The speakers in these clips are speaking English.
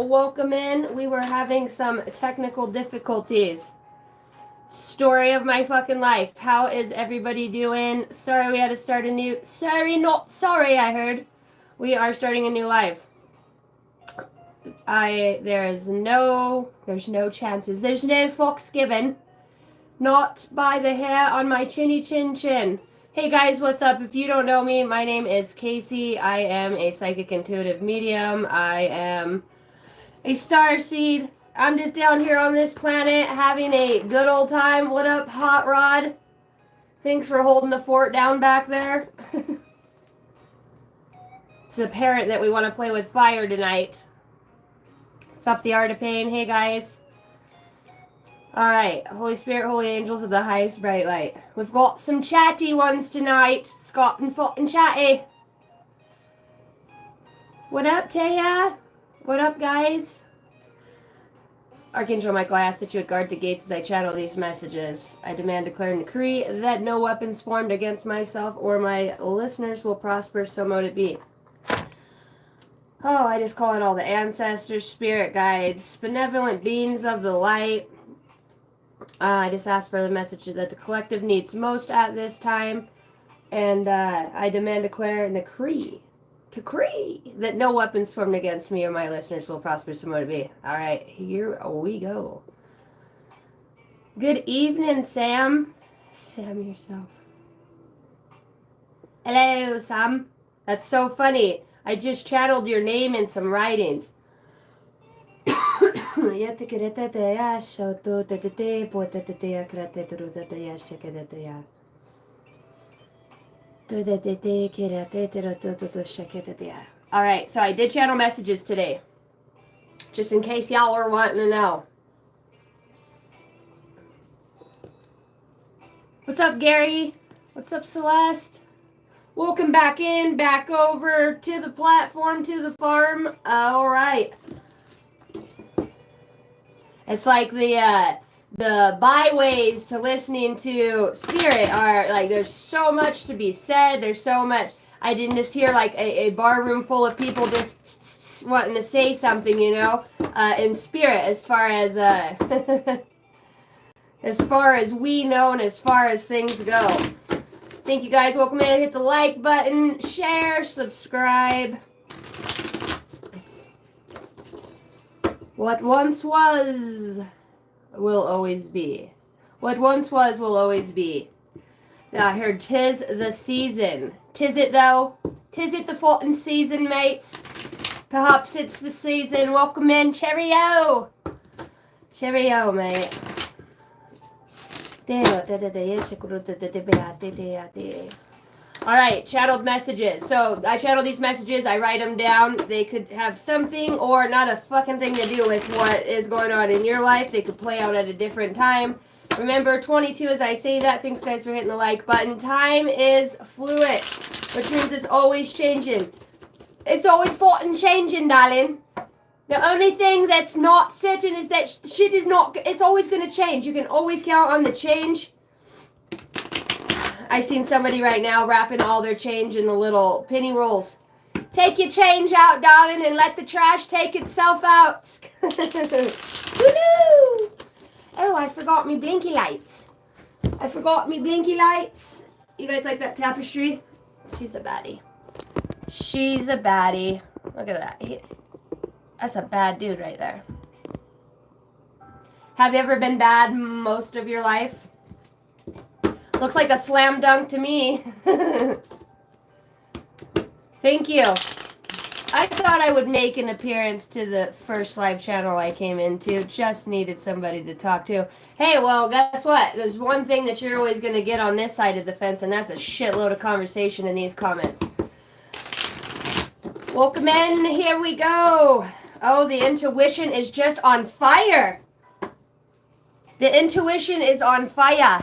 welcome in. We were having some technical difficulties. Story of my fucking life. How is everybody doing? Sorry we had to start a new... Sorry, not sorry, I heard. We are starting a new live. There's no chances. There's no fucks given. Not by the hair on my chinny chin chin. Hey guys, what's up? If you don't know me, my name is Casey. I am a psychic intuitive medium. I am a starseed. I'm just down here on this planet having a good old time. What up, Hot Rod? Thanks for holding the fort down back there. It's apparent that we want to play with fire tonight. What's up, the Art of Pain? Hey guys. Alright, Holy Spirit, Holy Angels of the highest bright light. We've got some chatty ones tonight. Scott and fucking chatty. What up, Taya? What up, guys? Archangel Michael, I ask that you would guard the gates as I channel these messages. I demand, declare, and decree that no weapons formed against myself or my listeners will prosper, so mote it be. Oh, I just call on all the ancestors, spirit guides, benevolent beings of the light. I just ask for the message that the collective needs most at this time. And I demand, declare, and decree that no weapons formed against me or my listeners will prosper, so mote it be. Alright, here we go. Good evening, Sam. Sam yourself. Hello, Sam. That's so funny. I just channeled your name in some writings. Alright, so I did channel messages today. Just in case y'all were wanting to know. What's up, Gary? What's up, Celeste? Welcome back in, back over to the platform, to the farm. Alright. It's like the byways to listening to spirit are like, there's so much to be said. There's so much. I didn't just hear like a bar room full of people just wanting to say something, you know, in spirit, as far as as far as we know and as far as things go. Thank you guys. Welcome in. Hit the like button, share, subscribe. What once was will always be. What once was will always be. Now, I heard 'tis the season. 'Tis it though? 'Tis it the fucking season, mates? Perhaps it's the season. Welcome in. Cheerio! Cheerio, mate. Alright, channeled messages. So, I channel these messages, I write them down. They could have something or not a fucking thing to do with what is going on in your life. They could play out at a different time. Remember, 22 as I say that. Thanks, guys, for hitting the like button. Time is fluid, which means it's always changing. It's always fucking changing, darling. The only thing that's not certain is that shit is not... It's always going to change. You can always count on the change. I seen somebody right now wrapping all their change in the little penny rolls. Take your change out, darling, and let the trash take itself out. Woo-hoo! Oh, I forgot me blinky lights. I forgot me blinky lights. You guys like that tapestry? She's a baddie. She's a baddie. Look at that. That's a bad dude right there. Have you ever been bad most of your life? Looks like a slam dunk to me. Thank you. I thought I would make an appearance to the first live channel I came into. Just needed somebody to talk to. Hey, well, guess what? There's one thing that you're always going to get on this side of the fence, and that's a shitload of conversation in these comments. Welcome in. Here we go. Oh, the intuition is just on fire. The intuition is on fire.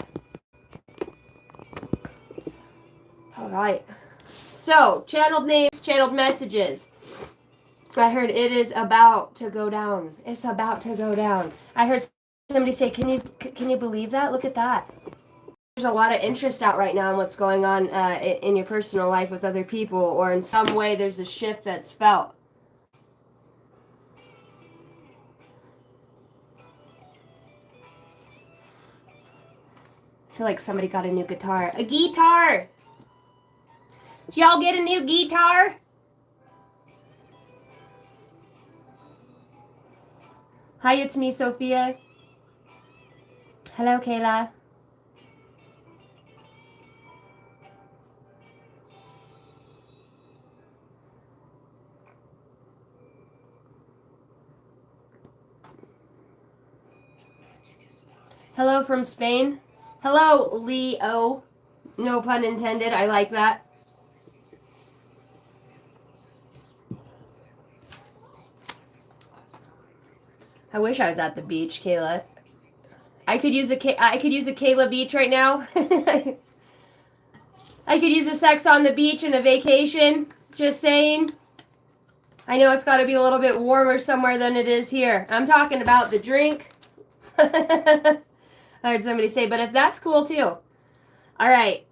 Alright. So, channeled names, channeled messages. I heard it is about to go down. It's about to go down. I heard somebody say, can you believe that? Look at that. There's a lot of interest out right now in what's going on in your personal life with other people, or in some way there's a shift that's felt. I feel like somebody got a new guitar. A guitar! Did y'all get a new guitar? Hi, it's me, Sophia. Hello, Kayla. Hello from Spain. Hello, Leo. No pun intended. I like that. I wish I was at the beach, Kayla. I could use a Kayla beach right now. I could use a sex on the beach and a vacation. Just saying. I know it's got to be a little bit warmer somewhere than it is here. I'm talking about the drink. I heard somebody say, but if that's cool too. All right.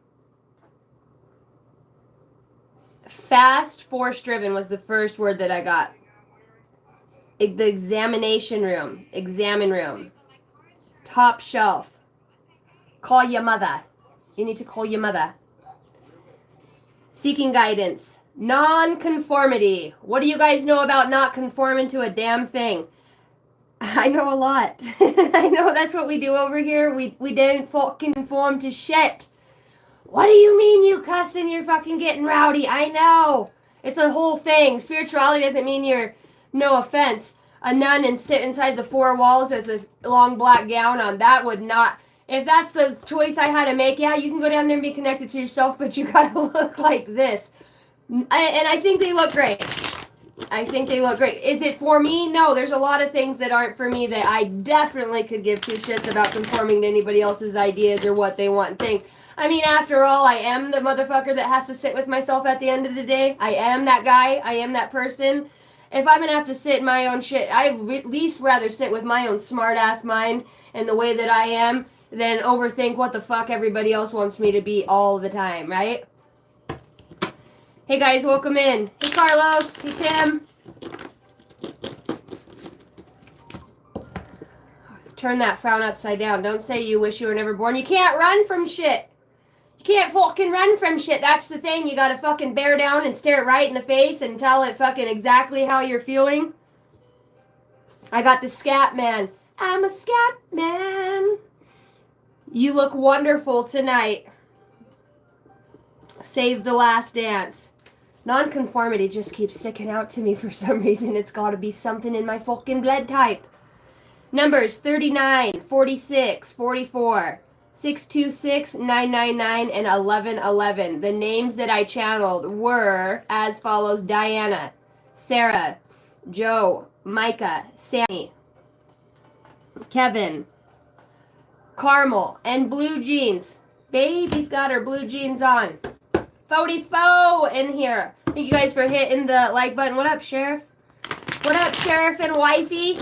Fast, force driven was the first word that I got. The examination room. Examine room. Top shelf. Call your mother. You need to call your mother. Seeking guidance. Non-conformity. What do you guys know about not conforming to a damn thing? I know a lot. I know that's what we do over here. We don't fucking conform to shit. What do you mean you cuss and you're fucking getting rowdy? I know. It's a whole thing. Spirituality doesn't mean you're, no offense, a nun and sit inside the four walls with a long black gown on. That would not, if that's the choice I had to make, yeah, you can go down there and be connected to yourself, but you gotta look like this. And I think they look great. I think they look great. Is it for me? No, there's a lot of things that aren't for me that I definitely could give two shits about conforming to anybody else's ideas or what they want and think. I mean, after all, I am the motherfucker that has to sit with myself at the end of the day. I am that guy. I am that person. If I'm going to have to sit in my own shit, I'd at least rather sit with my own smart-ass mind and the way that I am than overthink what the fuck everybody else wants me to be all the time, right? Hey guys, welcome in. Hey Carlos. Hey Tim. Turn that frown upside down. Don't say you wish you were never born. You can't run from shit. You can't fucking run from shit. That's the thing. You gotta fucking bear down and stare it right in the face and tell it fucking exactly how you're feeling. I got the scat man. I'm a scat man. You look wonderful tonight. Save the last dance. Non-conformity just keeps sticking out to me for some reason. It's got to be something in my fucking blood type. Numbers 39, 46, 44, 626, 999, and 1111. The names that I channeled were as follows: Diana, Sarah, Joe, Micah, Sammy, Kevin, Carmel, and Blue Jeans. Baby's got her blue jeans on. 44 in here. Thank you guys for hitting the like button. What up, Sheriff? What up, Sheriff and Wifey?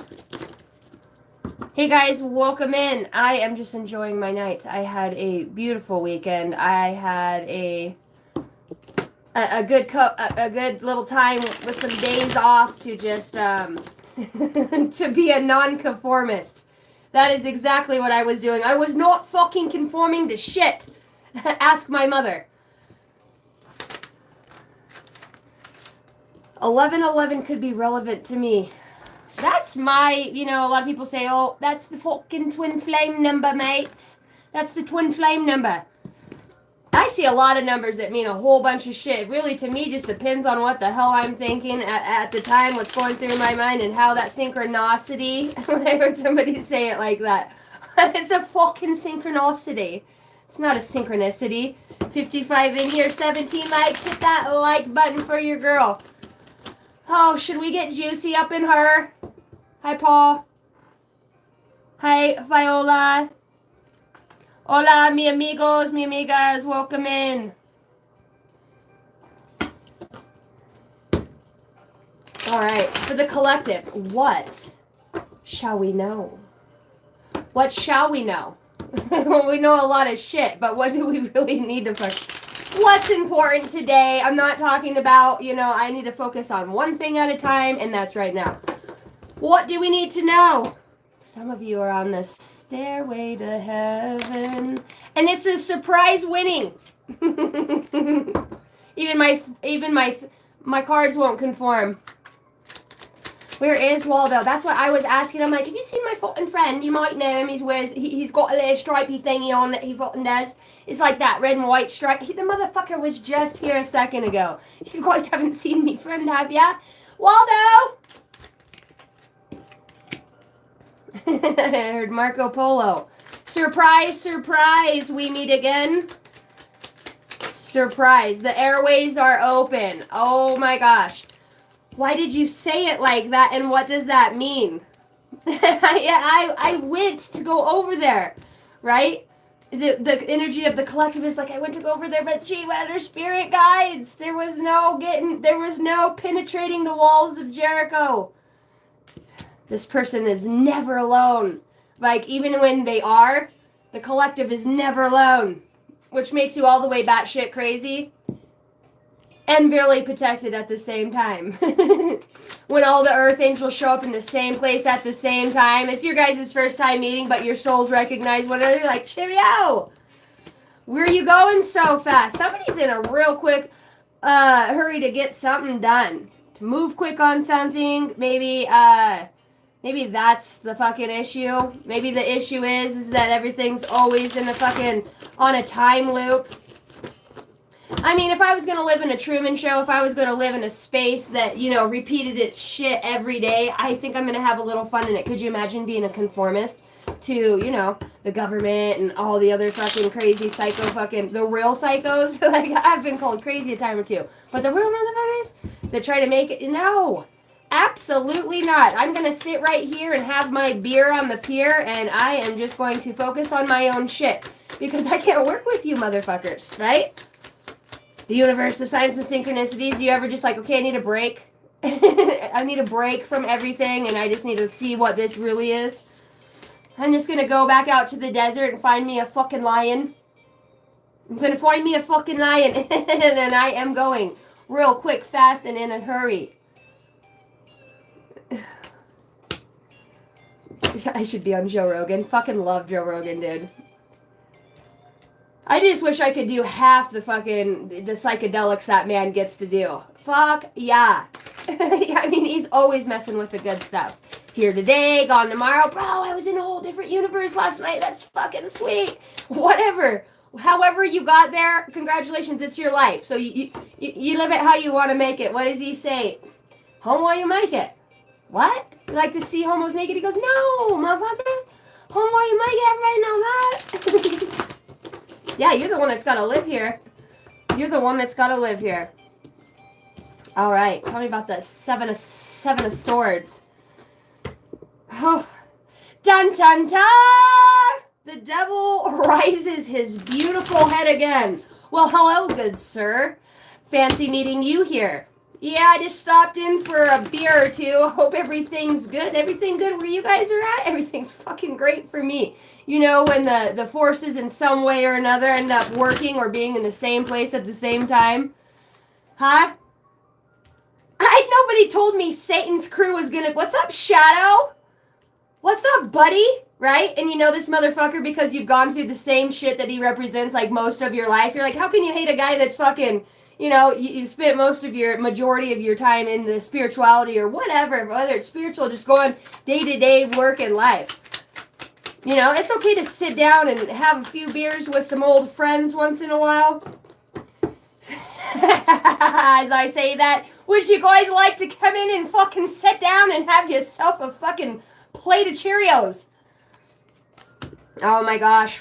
Hey guys, welcome in. I am just enjoying my night. I had a beautiful weekend. I had a good little time with some days off to just to be a non-conformist. That is exactly what I was doing. I was not fucking conforming to shit. Ask my mother. 1111 could be relevant to me. That's my, a lot of people say, oh, that's the fucking twin flame number, mates. That's the twin flame number. I see a lot of numbers that mean a whole bunch of shit. Really, to me, just depends on what the hell I'm thinking at the time, what's going through my mind, and how that synchronicity, I heard somebody say it like that. It's a fucking synchronicity. It's not a synchronicity. 55 in here, 17 likes. Hit that like button for your girl. Oh, should we get juicy up in her? Hi, Paul. Hi, Viola. Hola, mi amigos, mi amigas. Welcome in. All right, for the collective, what shall we know? What shall we know? We know a lot of shit, but what do we really need to fuck? What's important today? I'm not talking about, I need to focus on one thing at a time, and that's right now. What do we need to know? Some of you are on this Stairway to Heaven. And it's a surprise winning. even my cards won't conform. Where is Waldo? That's what I was asking. I'm like, have you seen my fucking friend? You might know him. He's got a little stripy thingy on that he fucking does. It's like that red and white stripe. The motherfucker was just here a second ago. You guys haven't seen me friend, have ya? Waldo! I heard Marco Polo. Surprise, surprise, we meet again. Surprise, the airways are open. Oh my gosh. Why did you say it like that, and what does that mean? I went to go over there, right? The energy of the collective is like, I went to go over there, but she went her spirit guides. There was no penetrating the walls of Jericho. This person is never alone. Like, even when they are, the collective is never alone. Which makes you all the way batshit crazy. And barely protected at the same time. When all the earth angels show up in the same place at the same time. It's your guys' first time meeting, but your souls recognize one another. Like, cheerio! Where are you going so fast? Somebody's in a real quick hurry to get something done. To move quick on something. Maybe that's the fucking issue. Maybe the issue is that everything's always on a time loop. I mean, if I was going to live in a Truman Show, if I was going to live in a space that, repeated its shit every day, I think I'm going to have a little fun in it. Could you imagine being a conformist to, the government and all the other fucking crazy the real psychos? Like, I've been called crazy a time or two. But the real motherfuckers that try to make it, no. Absolutely not. I'm going to sit right here and have my beer on the pier, and I am just going to focus on my own shit. Because I can't work with you motherfuckers, right? The universe, the signs and synchronicities, you ever just like, okay, I need a break. I need a break from everything, and I just need to see what this really is. I'm just going to go back out to the desert and find me a fucking lion. I'm going to find me a fucking lion, and then I am going real quick, fast, and in a hurry. I should be on Joe Rogan. Fucking love Joe Rogan, dude. I just wish I could do half the psychedelics that man gets to do. Fuck yeah. I mean, he's always messing with the good stuff. Here today, gone tomorrow. Bro, I was in a whole different universe last night. That's fucking sweet. Whatever. However you got there, congratulations, it's your life. So you live it how you want to make it. What does he say? Home while you make it. What? You like to see homos naked? He goes, no, motherfucker. Home while you make it. Everybody know that. Yeah, you're the one that's got to live here. You're the one that's got to live here. All right. Tell me about the seven of swords. Oh. Dun, dun, dun! The devil raises his beautiful head again. Well, hello, good sir. Fancy meeting you here. Yeah, I just stopped in for a beer or two. Hope everything's good. Everything good where you guys are at? Everything's fucking great for me. You know, when the forces in some way or another end up working or being in the same place at the same time. Huh? Nobody told me Satan's crew was gonna... What's up, Shadow? What's up, buddy? Right? And you know this motherfucker because you've gone through the same shit that he represents like most of your life. You're like, how can you hate a guy that's fucking... you spent majority of your time in the spirituality or whatever, whether it's spiritual, just going day-to-day work and life. It's okay to sit down and have a few beers with some old friends once in a while. As I say that, would you guys like to come in and fucking sit down and have yourself a fucking plate of Cheerios? Oh my gosh,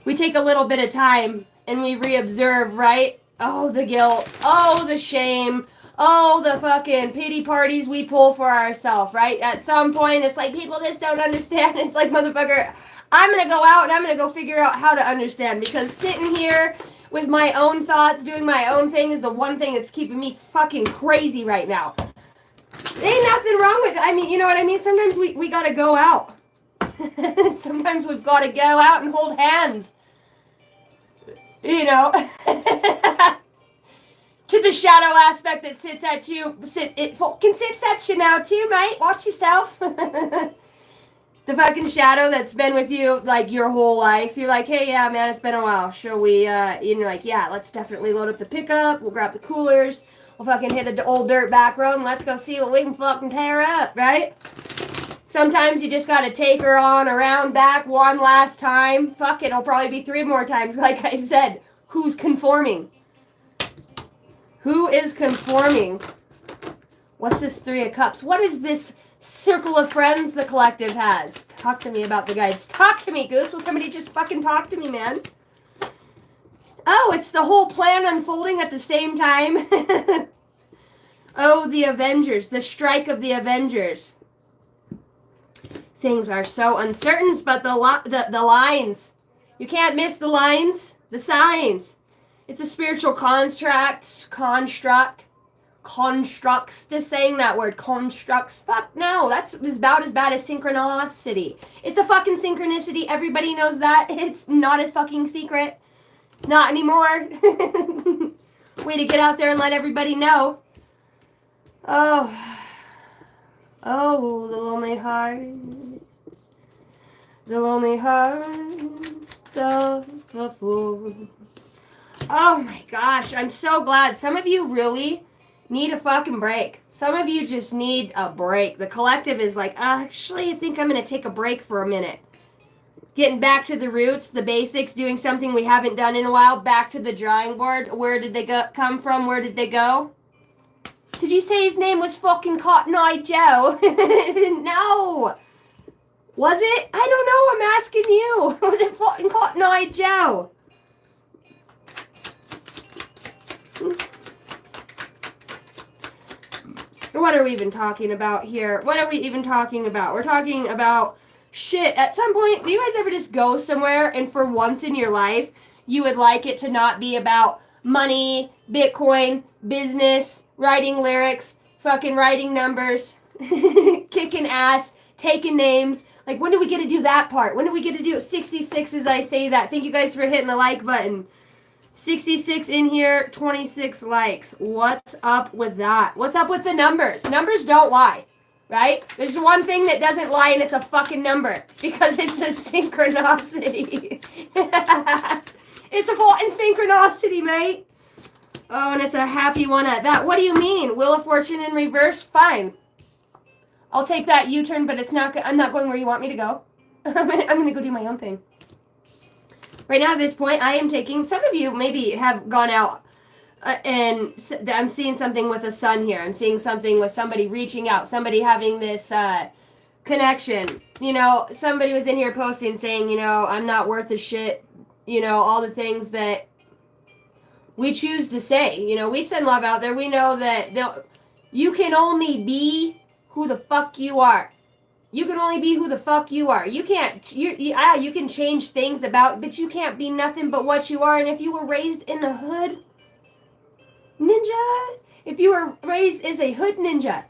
we take a little bit of time and we reobserve, right? Oh, the guilt. Oh, the shame. Oh, the fucking pity parties we pull for ourselves, right? At some point, it's like, people just don't understand. It's like, motherfucker, I'm going to go out and I'm going to go figure out how to understand. Because sitting here with my own thoughts, doing my own thing is the one thing that's keeping me fucking crazy right now. Ain't nothing wrong with it. I mean, you know what I mean? Sometimes we got to go out. Sometimes we've got to go out and hold hands. To the shadow aspect that sits at you, it fucking sits at you now too, mate. Watch yourself. The fucking shadow that's been with you like your whole life. You're like, hey, yeah, man, it's been a while. Shall we? And you're like, yeah, let's definitely load up the pickup. We'll grab the coolers. We'll fucking hit the old dirt back road and let's go see what we can fucking tear up, right? Sometimes you just gotta take her on around back one last time. Fuck it, it'll probably be 3 more times. Like I said, who's conforming? Who is conforming? What's this 3 of Cups? What is this circle of friends the collective has? Talk to me about the guides. Talk to me, Goose. Will somebody just fucking talk to me, man? Oh, it's the whole plan unfolding at the same time. Oh, the Avengers. The strike of the Avengers. Things are so uncertain, but the lines. You can't miss the lines. The signs. It's a spiritual construct. Constructs, just saying that word, constructs. Fuck no, that's about as bad as synchronicity. It's a fucking synchronicity. Everybody knows that. It's not a fucking secret. Not anymore. Way to get out there and let everybody know. Oh, the lonely heart. The lonely heart of a fool. Oh my gosh, I'm so glad. Some of you really need a fucking break. Some of you just need a break. The collective is like, actually, I think I'm going to take a break for a minute. Getting back to the roots, the basics, doing something we haven't done in a while. Back to the drawing board. Where did they come from? Where did they go? Did you say his name was fucking Cotton Eye Joe? No. Was it? I don't know. I'm asking you. Was it fucking Cotton Eye Joe? What are we even talking about here? What are we even talking about? We're talking about shit. At some point, do you guys ever just go somewhere and for once in your life, you would like it to not be about money, Bitcoin, business, writing lyrics, fucking writing numbers, kicking ass, taking names. Like, when do we get to do that part? When do we get to do it? 66 as I say that. Thank you guys for hitting the like button. 66 in here, 26 likes. What's up with that? What's up with the numbers? Numbers don't lie, right? There's one thing that doesn't lie, and it's a fucking number. Because it's a synchronicity. It's a fucking synchronicity, mate. Oh, and it's a happy one at that. What do you mean? Wheel of Fortune in reverse? Fine. I'll take that U-turn, but it's not. I'm not going where you want me to go. I'm gonna go do my own thing. Right now, at this point, I am taking, some of you maybe have gone out and I'm seeing something with a sun here. I'm seeing something with somebody reaching out, somebody having this connection. You know, somebody was in here posting saying, you know, I'm not worth a shit. You know, all the things that we choose to say. You know, we send love out there. We know that you can only be who the fuck you are. You can only be who the fuck you are. You can't, you can change things about, but you can't be nothing but what you are. And if you were raised in the hood, ninja, if you were raised as a hood ninja,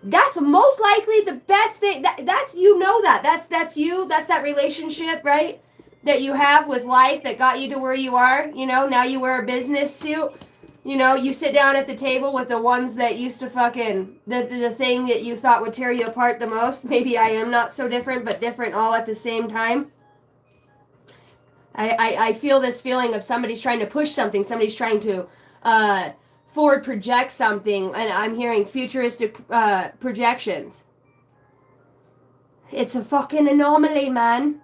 that's most likely the best thing. That's, you know, that's you. That's that relationship, right? That you have with life that got you to where you are. You know, now you wear a business suit. You know, you sit down at the table with the ones that used to fucking, the thing that you thought would tear you apart the most. Maybe I am not so different, but different all at the same time. I feel this feeling of somebody's trying to push something. Somebody's trying to forward project something. And I'm hearing futuristic projections. It's a fucking anomaly, man.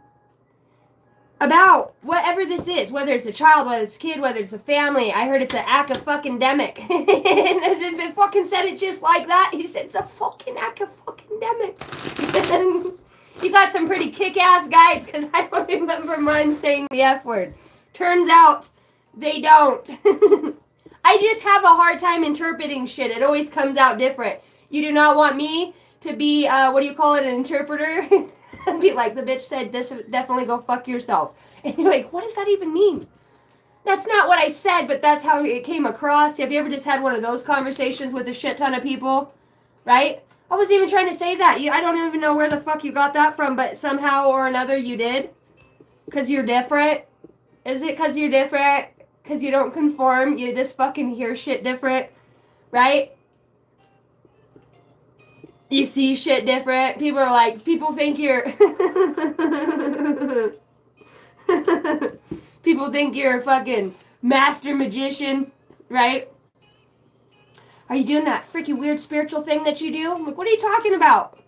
About whatever this is, whether it's a child, whether it's a kid, whether it's a family. I heard it's an aca-fucking-demic. And they fucking said it just like that. He said it's a fucking aca-fucking-demic. You got some pretty kick-ass guides, because I don't remember mine saying the F word. Turns out, they don't. I just have a hard time interpreting shit. It always comes out different. You do not want me to be, what do you call it, an interpreter? And be like, the bitch said this, definitely go fuck yourself. And you're like, what does that even mean? That's not what I said, but that's how it came across. Have you ever just had one of those conversations with a shit ton of people? Right? I wasn't even trying to say that. I don't even know where the fuck you got that from, but somehow or another you did. Because you're different? Is it because you're different? Because you don't conform? You just fucking hear shit different? Right? You see shit different. People are like, people think you're... people think you're a fucking master magician, right? Are you doing that freaking weird spiritual thing that you do? I'm like, what are you talking about?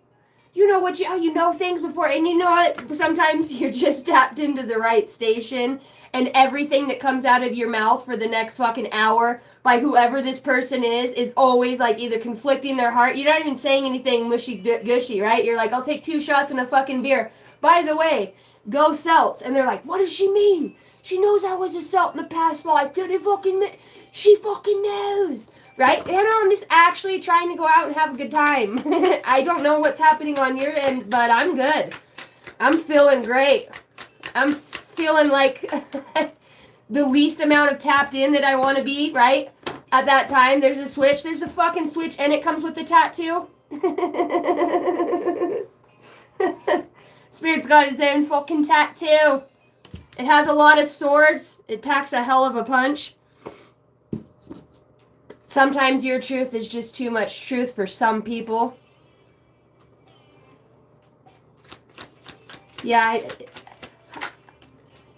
You know what you know things before, and you know what? Sometimes you're just tapped into the right station, and everything that comes out of your mouth for the next fucking hour by whoever this person is always like either conflicting their heart. You're not even saying anything mushy gushy, right? You're like, I'll take 2 shots and a fucking beer. By the way, go Celts, and they're like, what does she mean? She knows I was a Celt in a past life. Could it fucking? She fucking knows. Right? You know, I'm just actually trying to go out and have a good time. I don't know what's happening on your end, but I'm good. I'm feeling great. I'm feeling like the least amount of tapped in that I want to be, right? At that time, there's a switch. There's a fucking switch, and it comes with the tattoo. Spirit's got his own fucking tattoo. It has a lot of swords. It packs a hell of a punch. Sometimes your truth is just too much truth for some people. Yeah,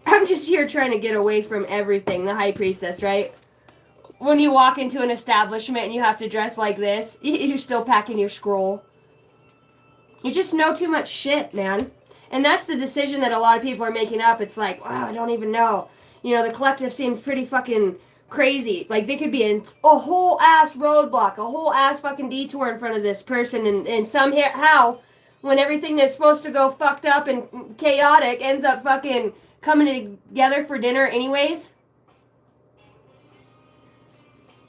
I'm just here trying to get away from everything. The High Priestess, right? When you walk into an establishment and you have to dress like this, you're still packing your scroll. You just know too much shit, man. And that's the decision that a lot of people are making up. It's like, wow, I don't even know. You know, the collective seems pretty fucking crazy. Like, they could be in a whole ass roadblock, a whole ass fucking detour in front of this person, and somehow, when everything that's supposed to go fucked up and chaotic ends up fucking coming together for dinner anyways.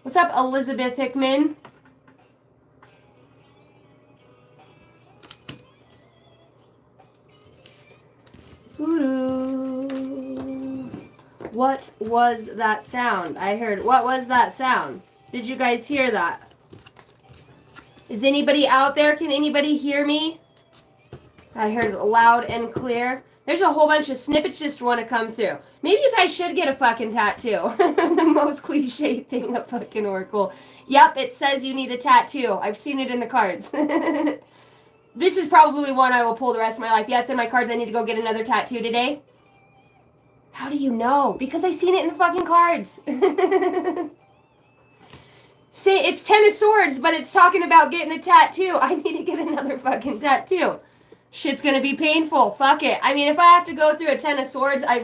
What's up, Elizabeth Hickman? What was that sound? I heard, what was that sound? Did you guys hear that? Is anybody out there? Can anybody hear me? I heard it loud and clear. There's a whole bunch of snippets just want to come through. Maybe you guys should get a fucking tattoo. The most cliche thing a fucking oracle. Yep, it says you need a tattoo. I've seen it in the cards. This is probably one I will pull the rest of my life. Yeah, it's in my cards. I need to go get another tattoo today. How do you know? Because I seen it in the fucking cards. See, it's 10 of Swords, but it's talking about getting a tattoo. I need to get another fucking tattoo. Shit's gonna be painful. Fuck it. I mean, if I have to go through a 10 of Swords, I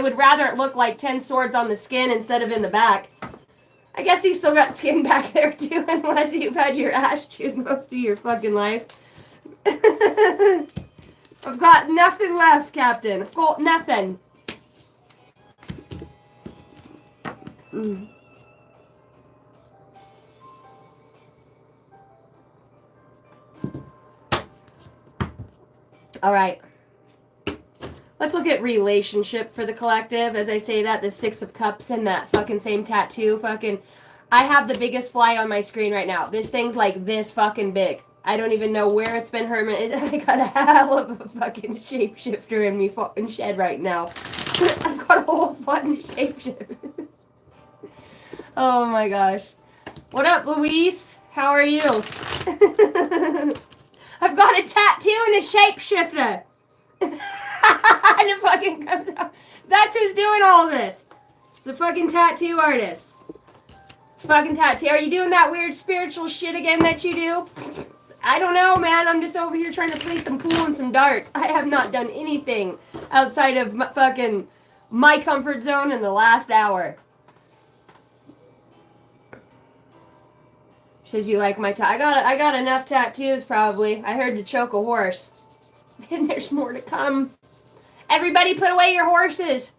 would rather it look like 10 swords on the skin instead of in the back. I guess you still got skin back there too, unless you've had your ass chewed most of your fucking life. I've got nothing left, Captain. I've got nothing. All right. Let's look at relationship for the collective. As I say that, the 6 of Cups and that fucking same tattoo. Fucking, I have the biggest fly on my screen right now. This thing's like this fucking big. I don't even know where it's been hermit. I got a hell of a fucking shapeshifter in me fucking shed right now. I've got a whole fucking shapeshifter. Oh my gosh. What up, Louise? How are you? I've got a tattoo and a shapeshifter. And it fucking comes out. That's who's doing all this. It's a fucking tattoo artist. Fucking tattoo. Are you doing that weird spiritual shit again that you do? I don't know, man. I'm just over here trying to play some pool and some darts. I have not done anything outside of fucking my comfort zone in the last hour. Says you like my I got enough tattoos probably. I heard to choke a horse. And there's more to come. Everybody put away your horses.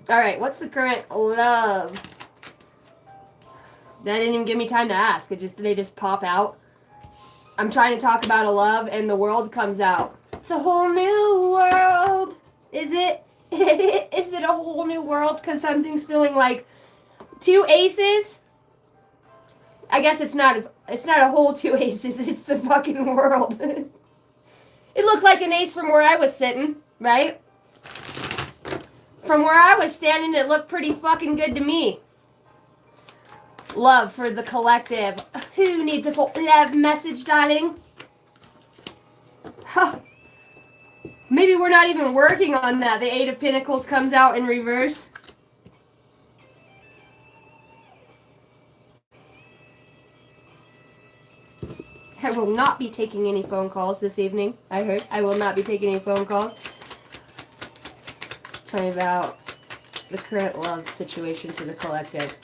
Alright, what's the current love? That didn't even give me time to ask. They just pop out. I'm trying to talk about a love and the world comes out. It's a whole new world. Is it? Is it a whole new world? Because something's feeling like 2 aces? I guess it's not a whole 2 aces. It's the fucking world. It looked like an ace from where I was sitting, right? From where I was standing, it looked pretty fucking good to me. Love for the collective. Who needs a love message, darling? Huh. Maybe we're not even working on that. The Eight of Pentacles comes out in reverse. I will not be taking any phone calls this evening. I heard. I will not be taking any phone calls. Tell me about the current love situation for the collective.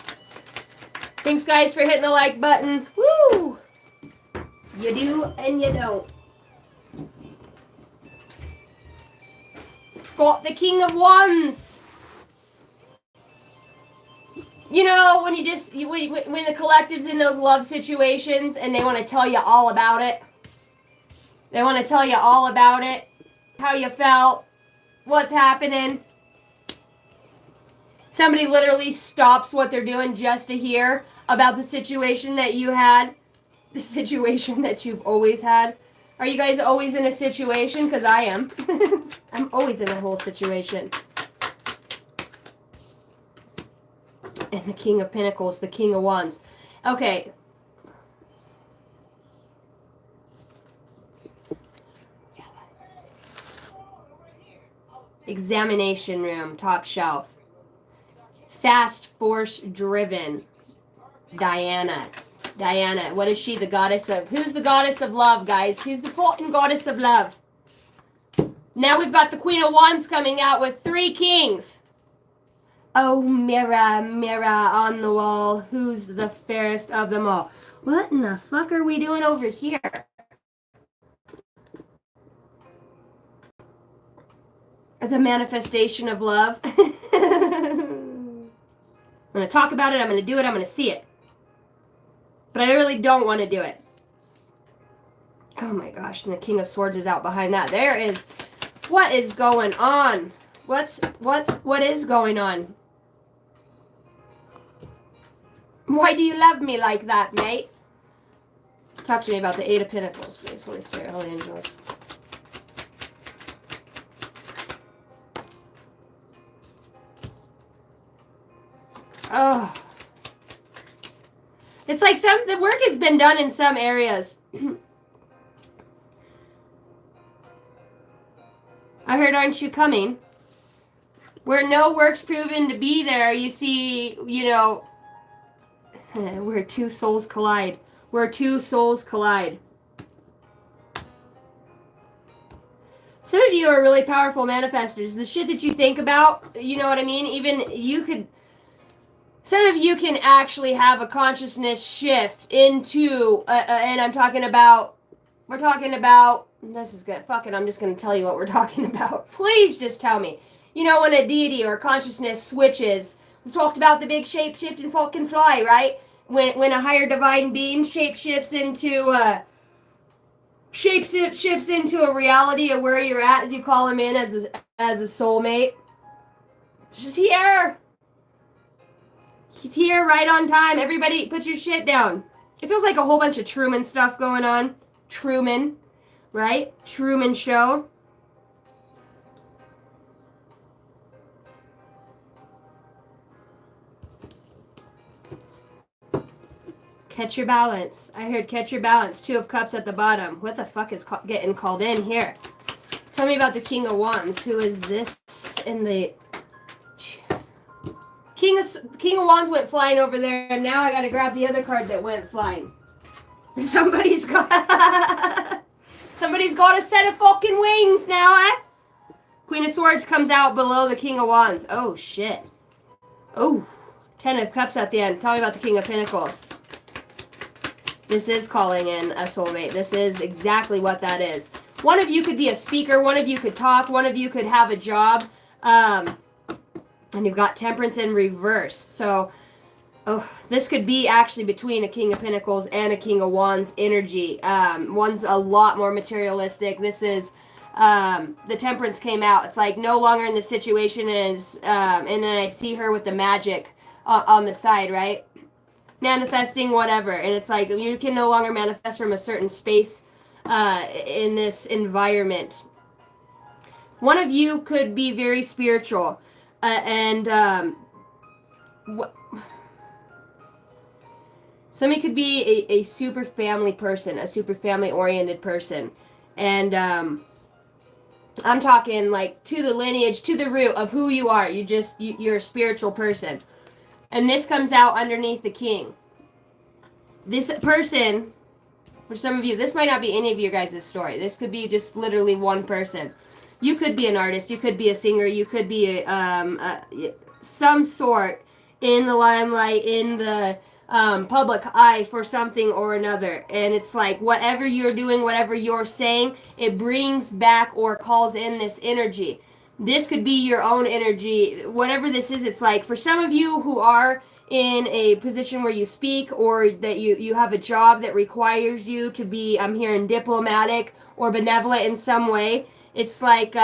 Thanks, guys, for hitting the like button. Woo! You do and you don't. Got the King of Wands. You know, when when the collective's in those love situations and they want to tell you all about it. They want to tell you all about it. How you felt. What's happening. Somebody literally stops what they're doing just to hear about the situation that you had. The situation that you've always had. Are you guys always in a situation? Because I am. I'm always in a whole situation. And the King of Pentacles, the King of Wands. Okay. Examination room, top shelf. Fast, force, driven. Diana. Diana, what is she? The goddess of... Who's the goddess of love, guys? Who's the fucking goddess of love? Now we've got the Queen of Wands coming out with 3 kings. Oh, mirror, mirror on the wall, who's the fairest of them all? What in the fuck are we doing over here? The manifestation of love. I'm going to talk about it, I'm going to do it, I'm going to see it. But I really don't want to do it. Oh my gosh, and the King of Swords is out behind that. There is... What is going on? What is going on? Why do you love me like that, mate? Talk to me about the Eight of Pentacles, please. Holy Spirit, Holy Angels. Oh. It's like the work has been done in some areas. I heard, aren't you coming? Where no work's proven to be there, you see, you know, where 2 souls collide. Where 2 souls collide. Some of you are really powerful manifestors. The shit that you think about, you know what I mean? Even you could... Some of you can actually have a consciousness shift into, and I'm talking about, we're talking about, this is good, fuck it, I'm just going to tell you what we're talking about. Please just tell me. You know, when a deity or consciousness switches, we talked about the big shape shift and fucking fly, right? When a higher divine being shape shifts into a reality of where you're at as you call him in as a soulmate. It's just here. He's here right on time. Everybody put your shit down. It feels like a whole bunch of Truman stuff going on. Truman, right? Truman Show. Catch your balance. I heard catch your balance. 2 of Cups at the bottom. What the fuck is getting called in here? Tell me about the King of Wands. Who is this in the... King of Wands went flying over there, and now I gotta grab the other card that went flying. Somebody's got a set of fucking wings now, eh? Queen of Swords comes out below the King of Wands. Oh, shit. Oh, 10 of Cups at the end. Tell me about the King of Pentacles. This is calling in a soulmate. This is exactly what that is. One of you could be a speaker. One of you could talk. One of you could have a job. And you've got Temperance in reverse. So, this could be actually between a King of Pentacles and a King of Wands energy. One's a lot more materialistic. This is, the Temperance came out. It's like no longer in the situation is, and then I see her with the magic on the side, right? Manifesting whatever. And it's like you can no longer manifest from a certain space in this environment. One of you could be very spiritual. Somebody could be a super family person, a super family oriented person. And I'm talking like to the lineage, to the root of who you are. You're a spiritual person. And this comes out underneath the king. This person, for some of you, this might not be any of your guys' story. This could be just literally one person. You could be an artist. You could be a singer. You could be some sort in the limelight, in the public eye for something or another. And it's like whatever you're doing, whatever you're saying, it brings back or calls in this energy. This could be your own energy. Whatever this is, it's like for some of you who are in a position where you speak or that you have a job that requires you to be, I'm hearing, diplomatic or benevolent in some way. It's like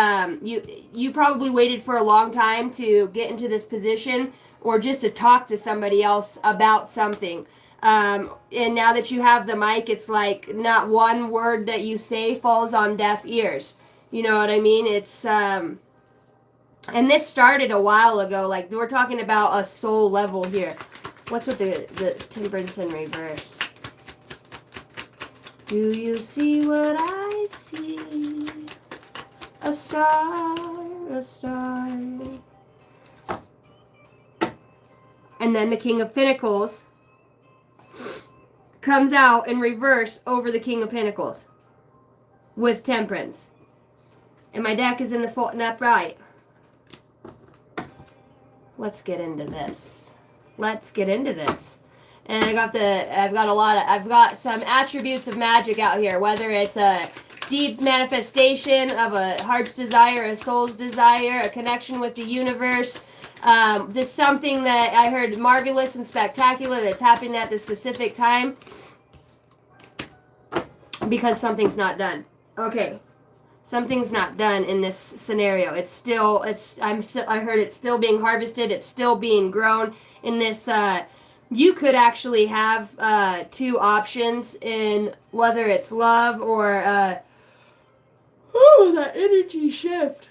you probably waited for a long time to get into this position or just to talk to somebody else about something. And now that you have the mic, it's like not one word that you say falls on deaf ears. You know what I mean? It's and this started a while ago. Like we're talking about a soul level here. What's with the temperance in reverse? Do you see what I see? A star, a star. And then the King of Pentacles comes out in reverse over the King of Pentacles with temperance. And my deck is in the full upright. Let's get into this. Let's get into this. And I've got some attributes of magic out here, whether it's a deep manifestation of a heart's desire, a soul's desire, a connection with the universe, just something that I heard marvelous and spectacular that's happening at this specific time because something's not done. Okay. Something's not done in this scenario. I heard it's still being harvested. It's still being grown in this. You could actually have two options in whether it's love or that energy shift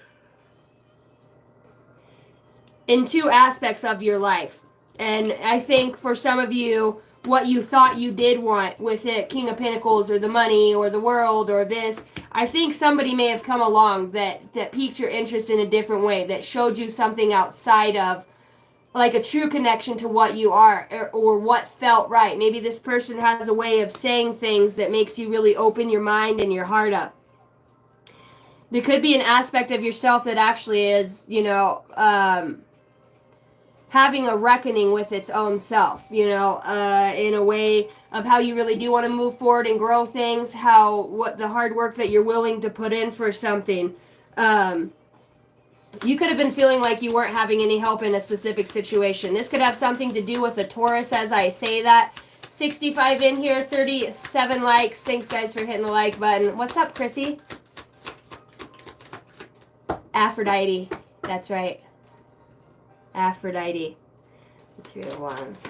in two aspects of your life. And I think for some of you, what you thought you did want with it, King of Pentacles or the money or the world or this, I think somebody may have come along that piqued your interest in a different way, that showed you something outside of like a true connection to what you are or what felt right. Maybe this person has a way of saying things that makes you really open your mind and your heart up. There could be an aspect of yourself that actually is, having a reckoning with its own self, in a way of how you really do want to move forward and grow things, what the hard work that you're willing to put in for something. You could have been feeling like you weren't having any help in a specific situation. This could have something to do with a Taurus as I say that. 65 in here, 37 likes. Thanks, guys, for hitting the like button. What's up, Chrissy? Aphrodite. That's right. Aphrodite. The Three of Wands.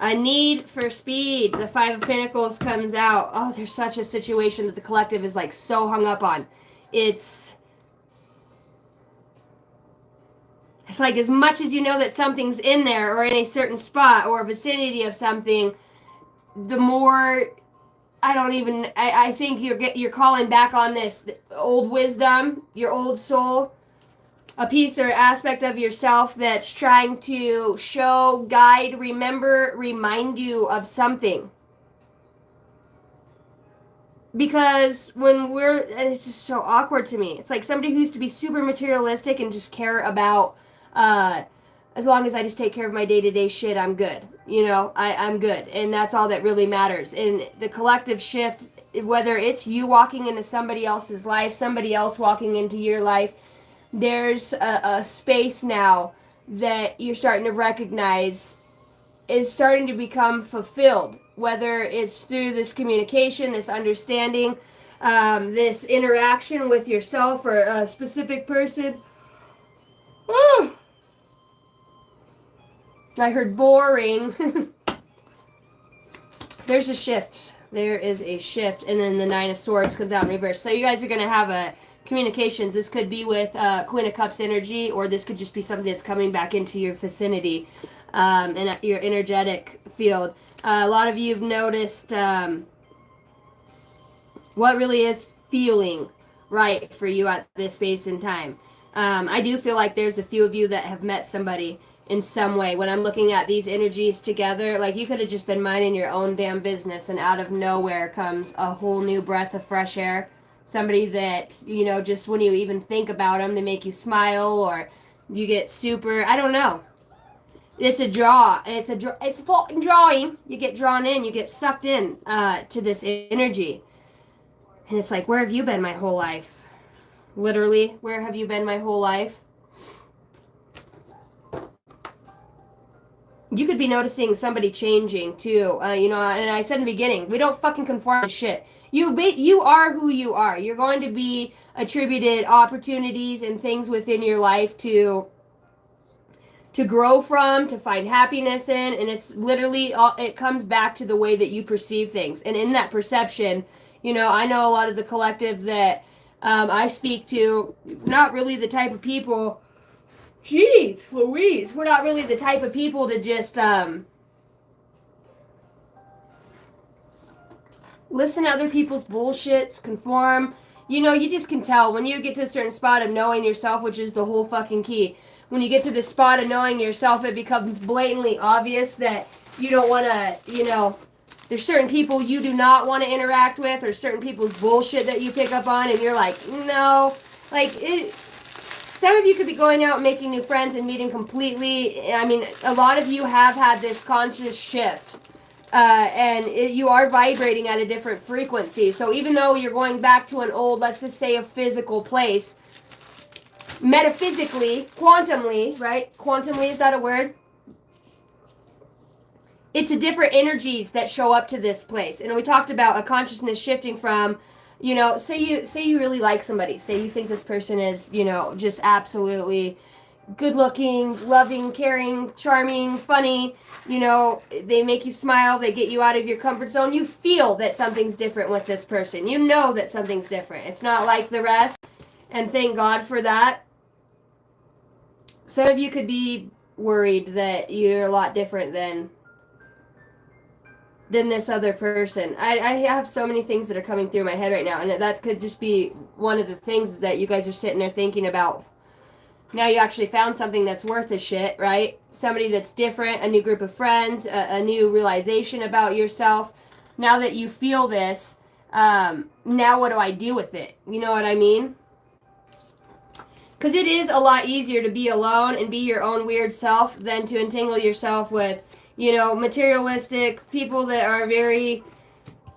A need for speed. The Five of Pentacles comes out. Oh, there's such a situation that the collective is like so hung up on. It's like as much as you know that something's in there or in a certain spot or vicinity of something, the more I think you're calling back on this old wisdom, your old soul, a piece or aspect of yourself that's trying to show, guide, remember, remind you of something. Because it's just so awkward to me. It's like somebody who used to be super materialistic and just care about, as long as I just take care of my day-to-day shit, I'm good. I'm good. And that's all that really matters. And the collective shift, whether it's you walking into somebody else's life, somebody else walking into your life, there's a space now that you're starting to recognize is starting to become fulfilled, whether it's through this communication, this understanding, this interaction with yourself or a specific person. I heard boring. There's a shift. There is a shift. And then the Nine of Swords comes out in reverse. So you guys are going to have a communications. This could be with Queen of Cups energy, or this could just be something that's coming back into your vicinity. in your energetic field. A lot of you have noticed what really is feeling right for you at this space and time. I do feel like there's a few of you that have met somebody in some way. When I'm looking at these energies together, like you could have just been minding your own damn business and out of nowhere comes a whole new breath of fresh air. Somebody that, you know, just when you even think about them, they make you smile, or you get super, I don't know. It's a draw. It's a fucking drawing. You get drawn in, you get sucked in to this energy. And it's like, where have you been my whole life? Literally, where have you been my whole life? You could be noticing somebody changing too. You know, and I said in the beginning, we don't fucking conform to shit. You are who you are. You're going to be attributed opportunities and things within your life to grow from, to find happiness in, and it's literally it comes back to the way that you perceive things. And in that perception, you know, I know a lot of the collective that I speak to, not really the type of people. Jeez, Louise, we're not really the type of people to just listen to other people's bullshits, conform. You know, you just can tell when you get to a certain spot of knowing yourself, which is the whole fucking key. When you get to this spot of knowing yourself, it becomes blatantly obvious that you don't want to, you know, there's certain people you do not want to interact with, or certain people's bullshit that you pick up on, and you're like, no. Like, some of you could be going out and making new friends and meeting completely. I mean, a lot of you have had this conscious shift. You are vibrating at a different frequency. So even though you're going back to an old, let's just say a physical place, metaphysically, quantumly, right? Quantumly, is that a word? It's a different energies that show up to this place. And we talked about a consciousness shifting from, you know, say you really like somebody. Say you think this person is, you know, just absolutely good looking, loving, caring, charming, funny. You know, they make you smile. They get you out of your comfort zone. You feel that something's different with this person. You know that something's different. It's not like the rest. And thank God for that. Some of you could be worried that you're a lot different than this other person. I have so many things that are coming through my head right now, and that could just be one of the things that you guys are sitting there thinking about. Now you actually found something that's worth a shit, right? Somebody that's different, a new group of friends, a new realization about yourself. Now that you feel this, now what do I do with it? You know what I mean? Because it is a lot easier to be alone and be your own weird self than to entangle yourself with, you know, materialistic people that are very,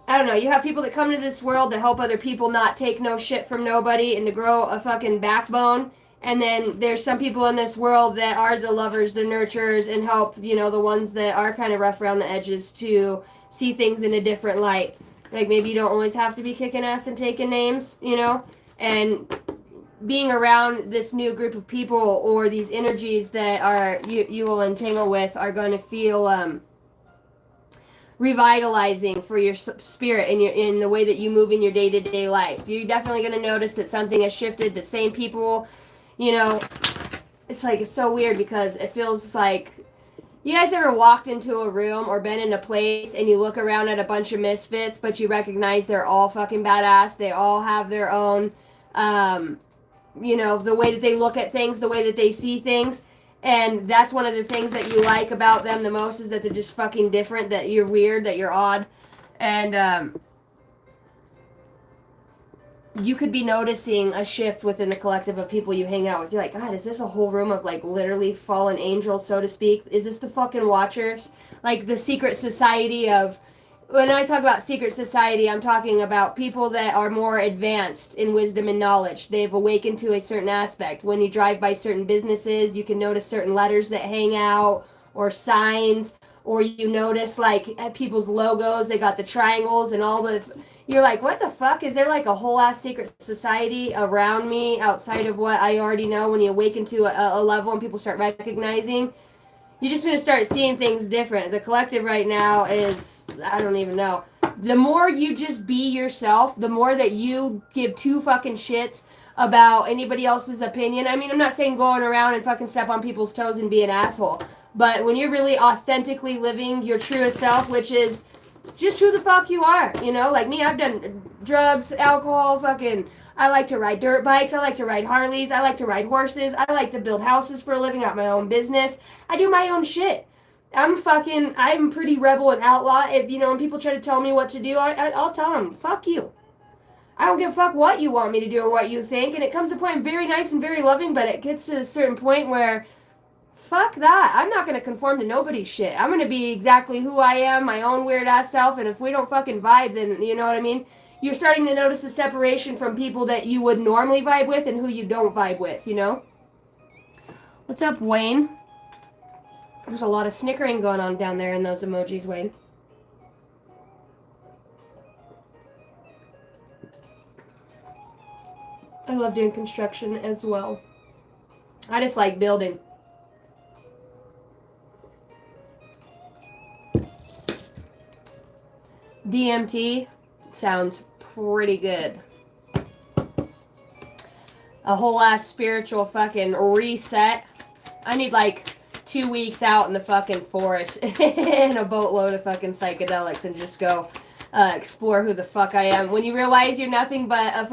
I don't know, you have people that come to this world to help other people not take no shit from nobody and to grow a fucking backbone. And then there's some people in this world that are the lovers, the nurturers, and help, you know, the ones that are kind of rough around the edges to see things in a different light. Like maybe you don't always have to be kicking ass and taking names, you know? And being around this new group of people or these energies that are you will entangle with are going to feel revitalizing for your spirit and in the way that you move in your day-to-day life. You're definitely going to notice that something has shifted. The same people, you know, it's like it's so weird because it feels like, you guys ever walked into a room or been in a place and you look around at a bunch of misfits, but you recognize they're all fucking badass. They all have their own you know, the way that they look at things, the way that they see things. And that's one of the things that you like about them the most, is that they're just fucking different, that you're weird, that you're odd. And you could be noticing a shift within the collective of people you hang out with. You're like, God, is this a whole room of like literally fallen angels, so to speak? Is this the fucking Watchers? Like the secret society of, when I talk about secret society, I'm talking about people that are more advanced in wisdom and knowledge. They've awakened to a certain aspect. When you drive by certain businesses, you can notice certain letters that hang out, or signs, or you notice like at people's logos, they got the triangles and all the, you're like, what the fuck? Is there like a whole ass secret society around me outside of what I already know? When you awaken to a level and people start recognizing, you're just going to start seeing things different. The collective right now is, I don't even know. The more you just be yourself, the more that you give two fucking shits about anybody else's opinion. I mean, I'm not saying going around and fucking step on people's toes and be an asshole. But when you're really authentically living your truest self, which is just who the fuck you are, you know? Like me, I've done drugs, alcohol, fucking... I like to ride dirt bikes. I like to ride Harleys. I like to ride horses. I like to build houses for a living, out my own business. I do my own shit. I'm pretty rebel and outlaw. If, you know, when people try to tell me what to do, I'll tell them, fuck you. I don't give a fuck what you want me to do or what you think. And it comes to a point, I'm very nice and very loving, but it gets to a certain point where, fuck that. I'm not going to conform to nobody's shit. I'm going to be exactly who I am, my own weird ass self. And if we don't fucking vibe, then, you know what I mean? You're starting to notice the separation from people that you would normally vibe with and who you don't vibe with, you know? What's up, Wayne? There's a lot of snickering going on down there in those emojis, Wayne. I love doing construction as well. I just like building. DMT sounds pretty good. A whole ass spiritual fucking reset. I need like 2 weeks out in the fucking forest and a boatload of fucking psychedelics and just go explore who the fuck I am. When you realize you're nothing but a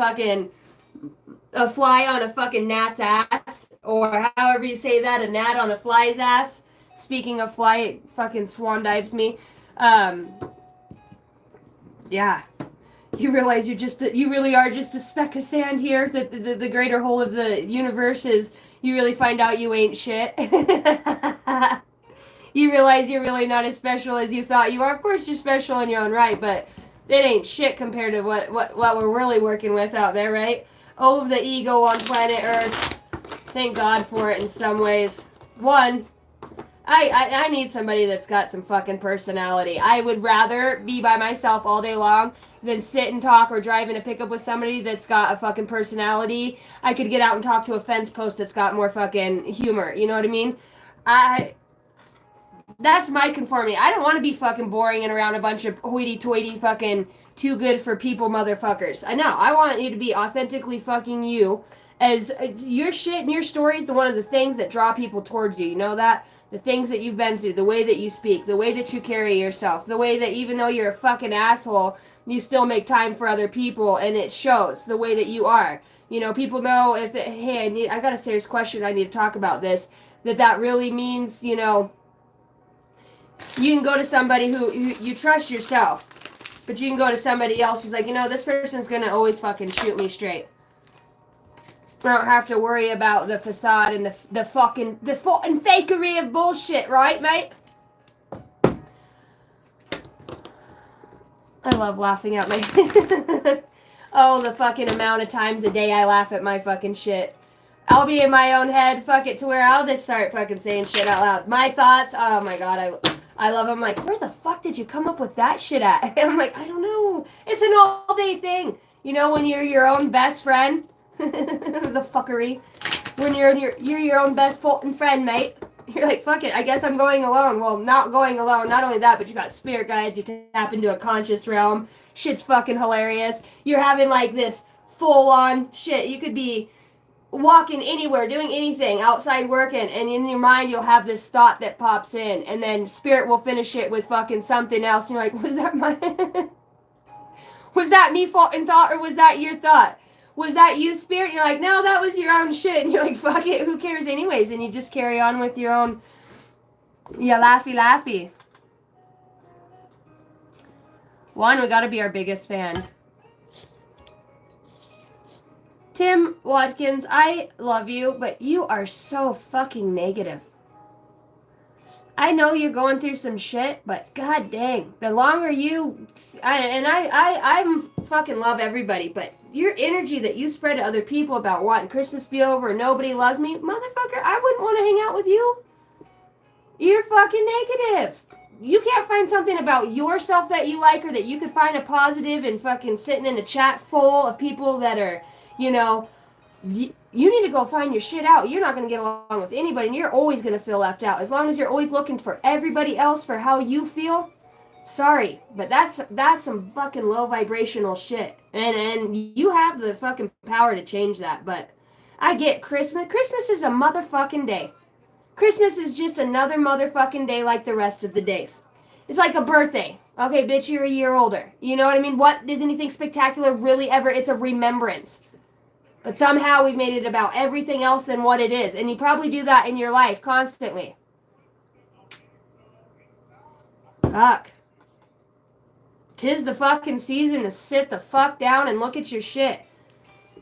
fly on a fucking gnat's ass, or however you say that, a gnat on a fly's ass. Speaking of fly, it fucking swan dives me. Yeah. You realize you really are just a speck of sand here. The greater whole of the universe is, you really find out you ain't shit. You realize you're really not as special as you thought you are. Of course you're special in your own right, but it ain't shit compared to what we're really working with out there, right? Oh, the ego on planet Earth. Thank God for it in some ways. One, I need somebody that's got some fucking personality. I would rather be by myself all day long than sit and talk or drive in a pickup with somebody that's got a fucking personality. I could get out and talk to a fence post that's got more fucking humor. You know what I mean? That's my conformity. I don't want to be fucking boring and around a bunch of hoity-toity fucking too good for people motherfuckers. I know. I want you to be authentically fucking you. As your shit and your story is one of the things that draw people towards you. You know that? The things that you've been through, the way that you speak, the way that you carry yourself, the way that even though you're a fucking asshole, you still make time for other people, and it shows the way that you are. You know, people know hey, I got a serious question, I need to talk about this, that really means, you know, you can go to somebody who you trust yourself, but you can go to somebody else who's like, you know, this person's gonna always fucking shoot me straight. I don't have to worry about the facade and the fucking fakery of bullshit, right, mate? I love laughing at my... Oh, the fucking amount of times a day I laugh at my fucking shit. I'll be in my own head, fuck it, to where I'll just start fucking saying shit out loud. My thoughts, oh my god, I love them. Like, where the fuck did you come up with that shit at? I'm like, I don't know. It's an all-day thing. You know, when you're your own best friend... the fuckery. When you're your own best friend, mate. You're like, fuck it, I guess I'm going alone. Well, not going alone. Not only that, but you got spirit guides. You tap into a conscious realm. Shit's fucking hilarious. You're having like this full-on shit. You could be walking anywhere, doing anything, outside working, and in your mind you'll have this thought that pops in, and then spirit will finish it with fucking something else. And you're like, was that my... was that me in thought, or was that your thought? Was that you, spirit? And you're like, no, that was your own shit. And you're like, fuck it, who cares anyways? And you just carry on with your own, laughy. One, we gotta be our biggest fan. Tim Watkins, I love you, but you are so fucking negative. I know you're going through some shit, but god dang, the longer you... I'm fucking love everybody, but your energy that you spread to other people about wanting Christmas to be over and nobody loves me, motherfucker, I wouldn't want to hang out with you. You're fucking negative. You can't find something about yourself that you like, or that you could find a positive in fucking sitting in a chat full of people that are, you know... You need to go find your shit out. You're not going to get along with anybody, and you're always going to feel left out. As long as you're always looking for everybody else for how you feel, sorry, but that's some fucking low vibrational shit. And you have the fucking power to change that, but I get Christmas. Christmas is a motherfucking day. Christmas is just another motherfucking day like the rest of the days. It's like a birthday. Okay, bitch, you're a year older. You know what I mean? What is anything spectacular really ever? It's a remembrance. But somehow we've made it about everything else than what it is. And you probably do that in your life constantly. Fuck. 'Tis the fucking season to sit the fuck down and look at your shit.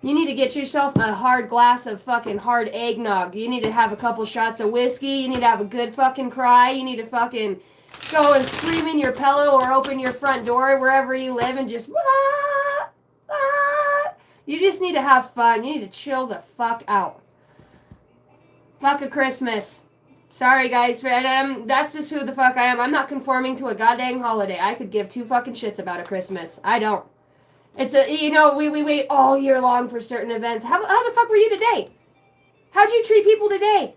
You need to get yourself a hard glass of fucking hard eggnog. You need to have a couple shots of whiskey. You need to have a good fucking cry. You need to fucking go and scream in your pillow or open your front door wherever you live and just wah, wah. You just need to have fun. You need to chill the fuck out. Fuck a Christmas. Sorry guys, that's just who the fuck I am. I'm not conforming to a goddamn holiday. I could give two fucking shits about a Christmas. I don't. It's a, you know, we wait all year long for certain events. How the fuck were you today? How'd you treat people today?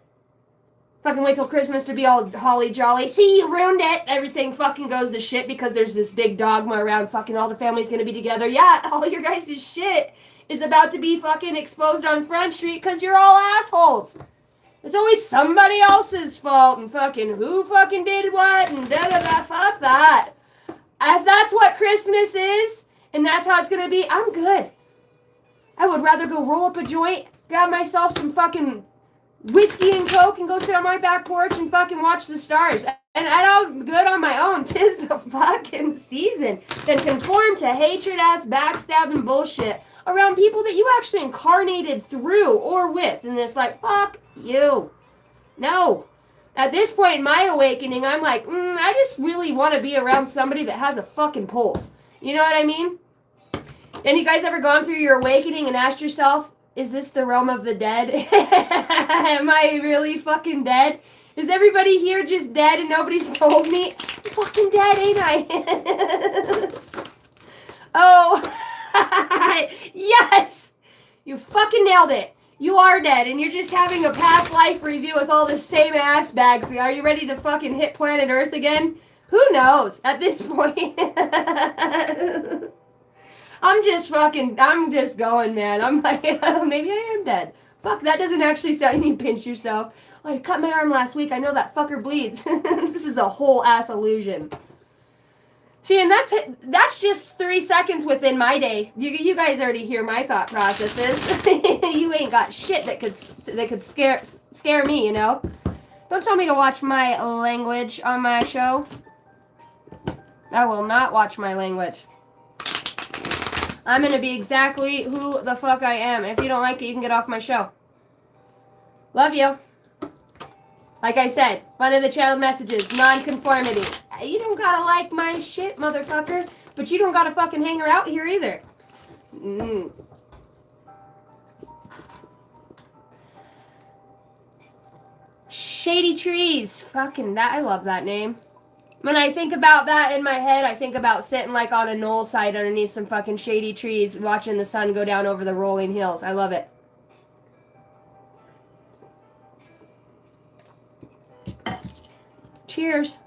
Fucking wait till Christmas to be all holly jolly. See, you ruined it. Everything fucking goes to shit because there's this big dogma around fucking all the family's gonna be together. Yeah, all your guys' shit is about to be fucking exposed on Front Street because you're all assholes. It's always somebody else's fault and fucking who fucking did what and da-da-da. Fuck that. If that's what Christmas is, and that's how it's gonna be, I'm good. I would rather go roll up a joint, grab myself some fucking whiskey and coke, and go sit on my back porch and fucking watch the stars. And I'm good on my own. 'Tis the fucking season. Than conform to hatred-ass, backstabbing bullshit around people that you actually incarnated through or with. And it's like, fuck you. No. At this point in my awakening, I'm like, I just really want to be around somebody that has a fucking pulse. You know what I mean? And you guys ever gone through your awakening and asked yourself, is this the realm of the dead? Am I really fucking dead? Is everybody here just dead and nobody's told me? I'm fucking dead, ain't I? Oh, yes! You fucking nailed it. You are dead and you're just having a past life review with all the same ass bags. Are you ready to fucking hit planet Earth again? Who knows at this point? I'm just going, man. I'm like, maybe I am dead. Fuck, that doesn't actually sound, you pinch yourself. Oh, I cut my arm last week. I know that fucker bleeds. This is a whole ass illusion. See, and that's just 3 seconds within my day. You guys already hear my thought processes. You ain't got shit that could scare me, you know? Don't tell me to watch my language on my show. I will not watch my language. I'm going to be exactly who the fuck I am. If you don't like it, you can get off my show. Love you. Like I said, one of the channel messages, non-conformity. You don't gotta like my shit, motherfucker. But you don't gotta fucking hang her out here either. Shady Trees. Fucking that. I love that name. When I think about that in my head, I think about sitting like on a knoll side underneath some fucking shady trees, watching the sun go down over the rolling hills. I love it. Cheers.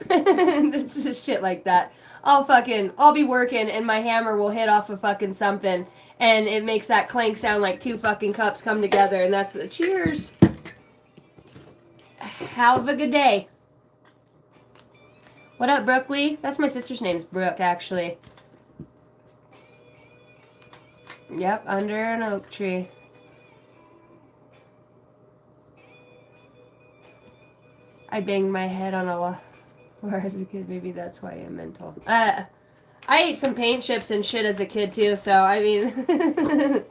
This is shit like that. I'll be working and my hammer will hit off of fucking something and it makes that clank sound like two fucking cups come together and that's cheers. Have a good day. What up, Brookley? That's my sister's name's Brooke, actually. Yep, under an oak tree. I banged my head on a floor as a kid. Maybe that's why I'm mental. I ate some paint chips and shit as a kid, too, so, I mean...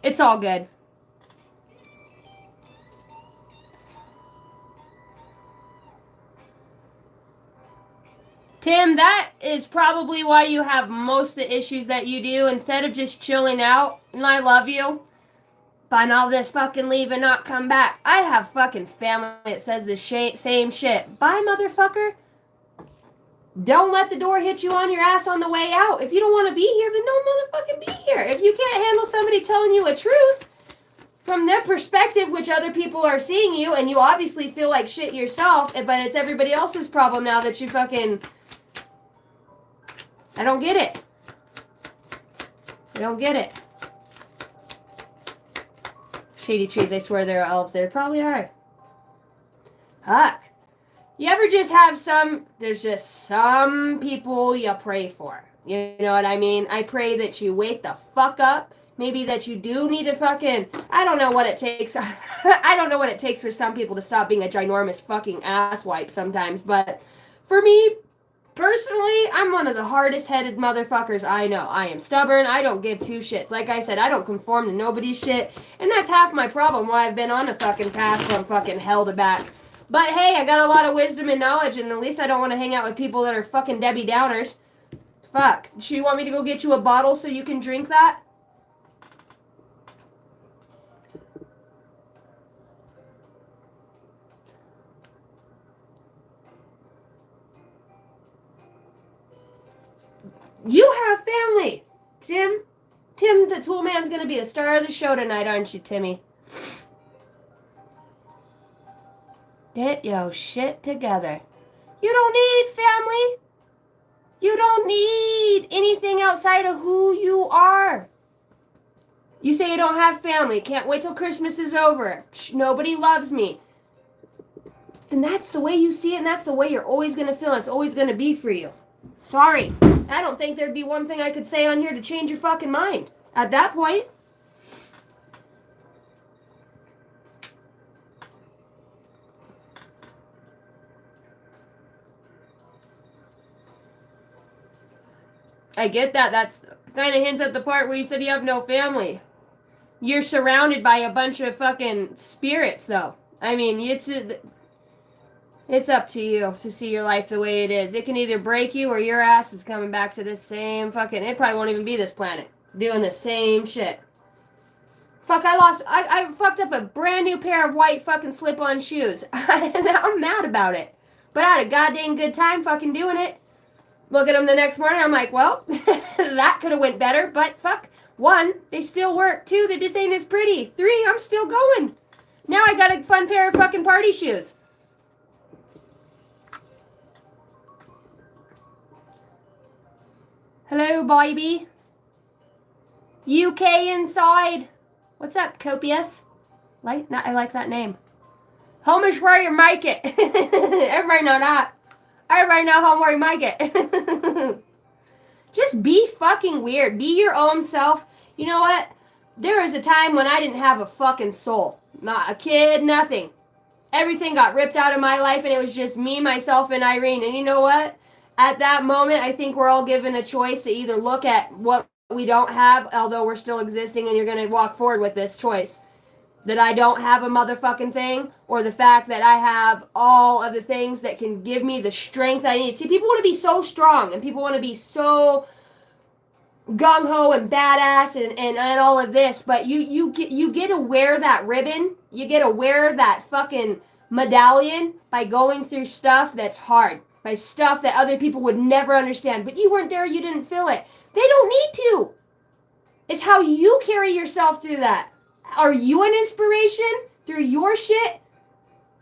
It's all good. Tim, that is probably why you have most of the issues that you do. Instead of just chilling out, and I love you, but I'll just fucking leave and not come back. I have fucking family that says the same shit. Bye, motherfucker. Don't let the door hit you on your ass on the way out. If you don't want to be here, then don't motherfucking be here. If you can't handle somebody telling you a truth from their perspective, which other people are seeing you, and you obviously feel like shit yourself, but it's everybody else's problem now that you fucking... I don't get it. I don't get it. Shady trees, I swear there are elves. There probably are. Fuck. You ever just have there's just some people you pray for. You know what I mean? I pray that you wake the fuck up. Maybe that you do need to fucking, I don't know what it takes. I don't know what it takes for some people to stop being a ginormous fucking asswipe sometimes. But for me, personally, I'm one of the hardest-headed motherfuckers I know. I am stubborn. I don't give two shits. Like I said, I don't conform to nobody's shit. And that's half my problem why I've been on a fucking path from fucking hell to back. But hey, I got a lot of wisdom and knowledge, and at least I don't want to hang out with people that are fucking Debbie Downers. Fuck. Do you want me to go get you a bottle so you can drink that? You have family, Tim. Tim, the tool man's gonna be the star of the show tonight, aren't you, Timmy? Get your shit together. You don't need family. You don't need anything outside of who you are. You say you don't have family. Can't wait till Christmas is over. Nobody loves me. Then that's the way you see it, and that's the way you're always gonna feel, and it's always gonna be for you. Sorry. I don't think there'd be one thing I could say on here to change your fucking mind. At that point. I get that. That's kind of hints at the part where you said you have no family. You're surrounded by a bunch of fucking spirits, though. I mean, it's up to you to see your life the way it is. It can either break you or your ass is coming back to this same fucking... It probably won't even be this planet. Doing the same shit. Fuck, I fucked up a brand new pair of white fucking slip-on shoes. I'm mad about it. But I had a goddamn good time fucking doing it. Look at them the next morning, I'm like, well, that could have went better, but fuck. 1, they still work. 2, they just ain't as pretty. 3, I'm still going. Now I got a fun pair of fucking party shoes. Hello, baby. UK inside. What's up, Copious? I like that name. Homish, where you make it? Everybody know that. Everybody know home where you make it. Just be fucking weird. Be your own self. You know what? There was a time when I didn't have a fucking soul. Not a kid, nothing. Everything got ripped out of my life, and it was just me, myself, and Irene. And you know what? At that moment, I think we're all given a choice to either look at what we don't have, although we're still existing, and you're going to walk forward with this choice. That I don't have a motherfucking thing, or the fact that I have all of the things that can give me the strength I need. See, people want to be so strong, and people want to be so gung-ho and badass and all of this, but you get to wear that ribbon, you get to wear that fucking medallion by going through stuff that's hard, by stuff that other people would never understand, but you weren't there, you didn't feel it. They don't need to. It's how you carry yourself through that. Are you an inspiration through your shit?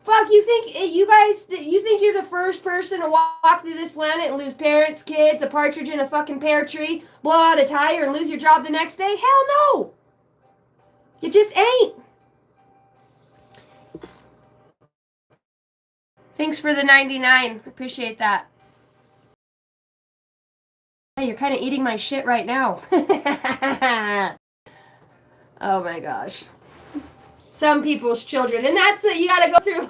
Fuck, you think you're the first person to walk through this planet and lose parents, kids, a partridge in a fucking pear tree, blow out a tire, and lose your job the next day? Hell no! You just ain't. Thanks for the 99. Appreciate that. Hey, you're kind of eating my shit right now. Oh my gosh. Some people's children, and that's it. You gotta go through.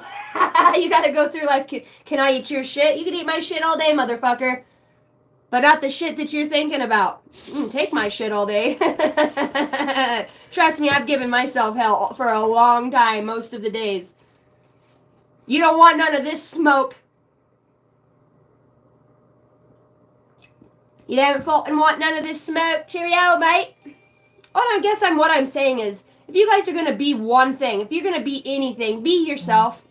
You gotta go through life. Can I eat your shit? You can eat my shit all day, motherfucker. But not the shit that you're thinking about. Take my shit all day. Trust me, I've given myself hell for a long time, most of the days. You don't want none of this smoke. You don't fucking want none of this smoke. Cheerio, mate. I guess what I'm saying is, if you guys are going to be one thing, if you're going to be anything, be yourself.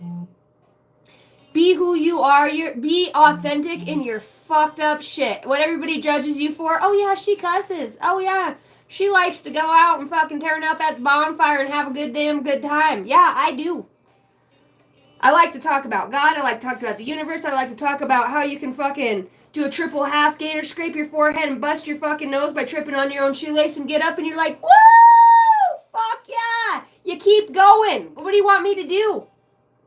Be who you are. Be authentic in your fucked up shit. What everybody judges you for, oh yeah, she cusses. Oh yeah, she likes to go out and fucking turn up at the bonfire and have a good time. Yeah, I do. I like to talk about God. I like to talk about the universe. I like to talk about how you can fucking do a triple half gainer, scrape your forehead, and bust your fucking nose by tripping on your own shoelace and get up and you're like, woo! Fuck yeah! You keep going. What do you want me to do?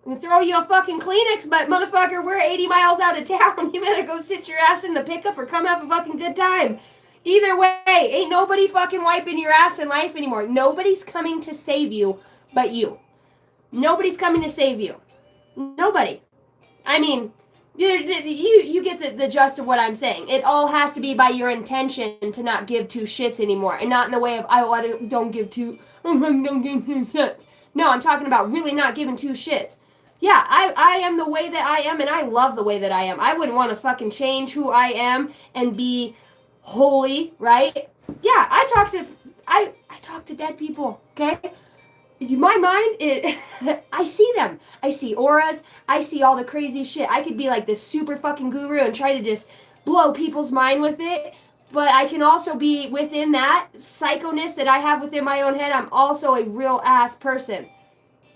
I'm gonna throw you a fucking Kleenex, but motherfucker, we're 80 miles out of town. You better go sit your ass in the pickup or come have a fucking good time. Either way, ain't nobody fucking wiping your ass in life anymore. Nobody's coming to save you but you. Nobody's coming to save you. Nobody. I mean, you get the gist of what I'm saying. It all has to be by your intention to not give two shits anymore, and not in the way of don't give two shits. No, I'm talking about really not giving two shits. Yeah, I am the way that I am, and I love the way that I am. I wouldn't want to fucking change who I am and be holy, right? Yeah, I talk to dead people, okay? My mind is, I see them. I see auras. I see all the crazy shit. I could be like this super fucking guru and try to just blow people's mind with it. But I can also be within that psychoness that I have within my own head. I'm also a real ass person.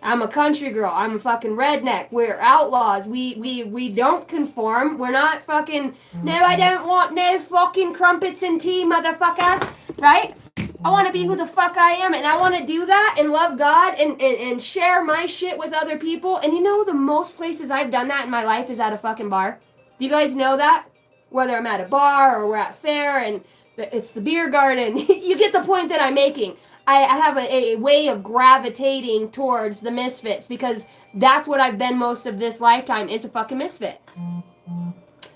I'm a country girl. I'm a fucking redneck. We're outlaws. We don't conform. We're not fucking, no, I don't want no fucking crumpets and tea, motherfucker. Right? I want to be who the fuck I am, and I want to do that and love God and share my shit with other people. And you know the most places I've done that in my life is at a fucking bar. Do you guys know that? Whether I'm at a bar or we're at fair and it's the beer garden. You get the point that I'm making. I have a way of gravitating towards the misfits because that's what I've been most of this lifetime is a fucking misfit.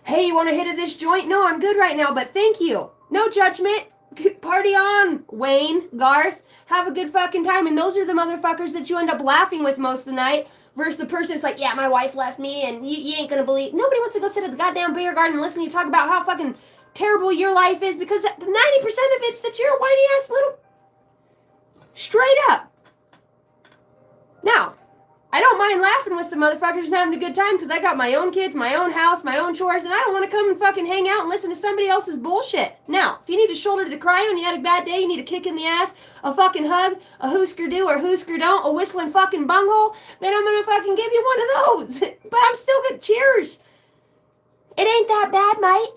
Hey, you want a hit of this joint? No, I'm good right now, but thank you. No judgment. Party on, Wayne, Garth. Have a good fucking time. And those are the motherfuckers that you end up laughing with most of the night versus the person that's like, yeah, my wife left me and you ain't gonna believe. Nobody wants to go sit at the goddamn beer garden and listen to you talk about how fucking terrible your life is because 90% of it's that you're a whiny ass little... Straight up. Now, I don't mind laughing with some motherfuckers and having a good time because I got my own kids, my own house, my own chores, and I don't want to come and fucking hang out and listen to somebody else's bullshit. Now, if you need a shoulder to cry on, you had a bad day, you need a kick in the ass, a fucking hug, a hoosker do or hoosker don't, a whistling fucking bunghole, then I'm gonna fucking give you one of those. But I'm still good. Cheers. It ain't that bad, mate.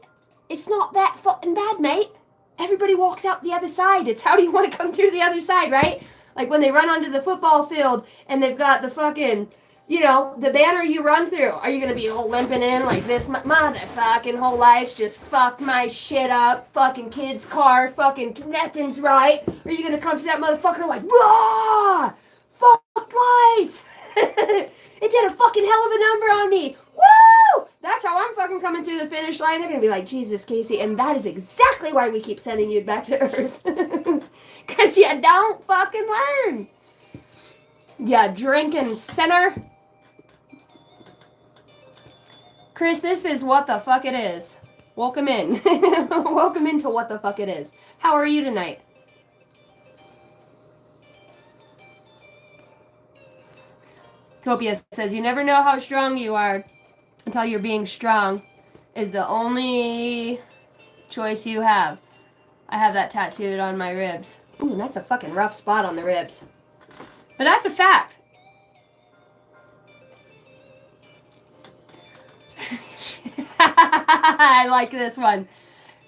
It's not that fucking bad, mate. Everybody walks out the other side. It's how do you want to come through the other side, right? Like when they run onto the football field and they've got the fucking, you know, the banner you run through. Are you going to be all limping in like this? Motherfucking whole life's just fucked my shit up. Fucking kid's car. Fucking nothing's right. Or are you going to come to that motherfucker like, raw! Fuck life! It did a fucking hell of a number on me. Woo! That's how I'm fucking coming through the finish line. They're going to be like, Jesus, Casey. And that is exactly why we keep sending you back to Earth. Because you don't fucking learn. Yeah, drinking sinner. Chris, this is What the Fuck It Is. Welcome in. Welcome into What the Fuck It Is. How are you tonight? Copia says, you never know how strong you are until you're being strong is the only choice you have. I have that tattooed on my ribs. Ooh, that's a fucking rough spot on the ribs. But that's a fact. I like this one.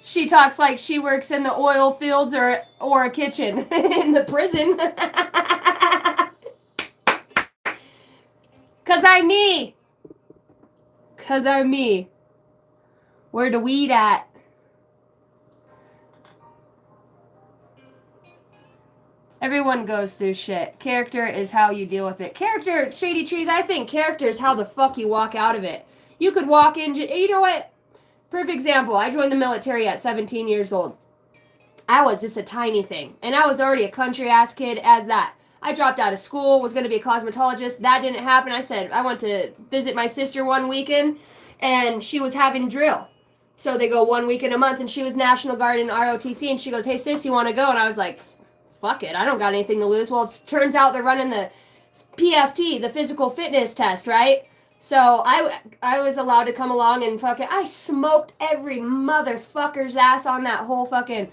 She talks like she works in the oil fields or a kitchen in the prison. Cause I'm me. Cause I'm me. Where the weed at? Everyone goes through shit. Character is how you deal with it. Character, Shady Trees, I think character is how the fuck you walk out of it. You could walk in, you know what? Perfect example. I joined the military at 17 years old. I was just a tiny thing. And I was already a country ass kid as that. I dropped out of school, was going to be a cosmetologist. That didn't happen. I said, I went to visit my sister one weekend, and she was having drill. So they go 1 week in a month, and she was National Guard in ROTC, and she goes, hey, sis, you want to go? And I was like, fuck it, I don't got anything to lose. Well, it turns out they're running the PFT, the physical fitness test, right? So I was allowed to come along and fucking, I smoked every motherfucker's ass on that whole fucking,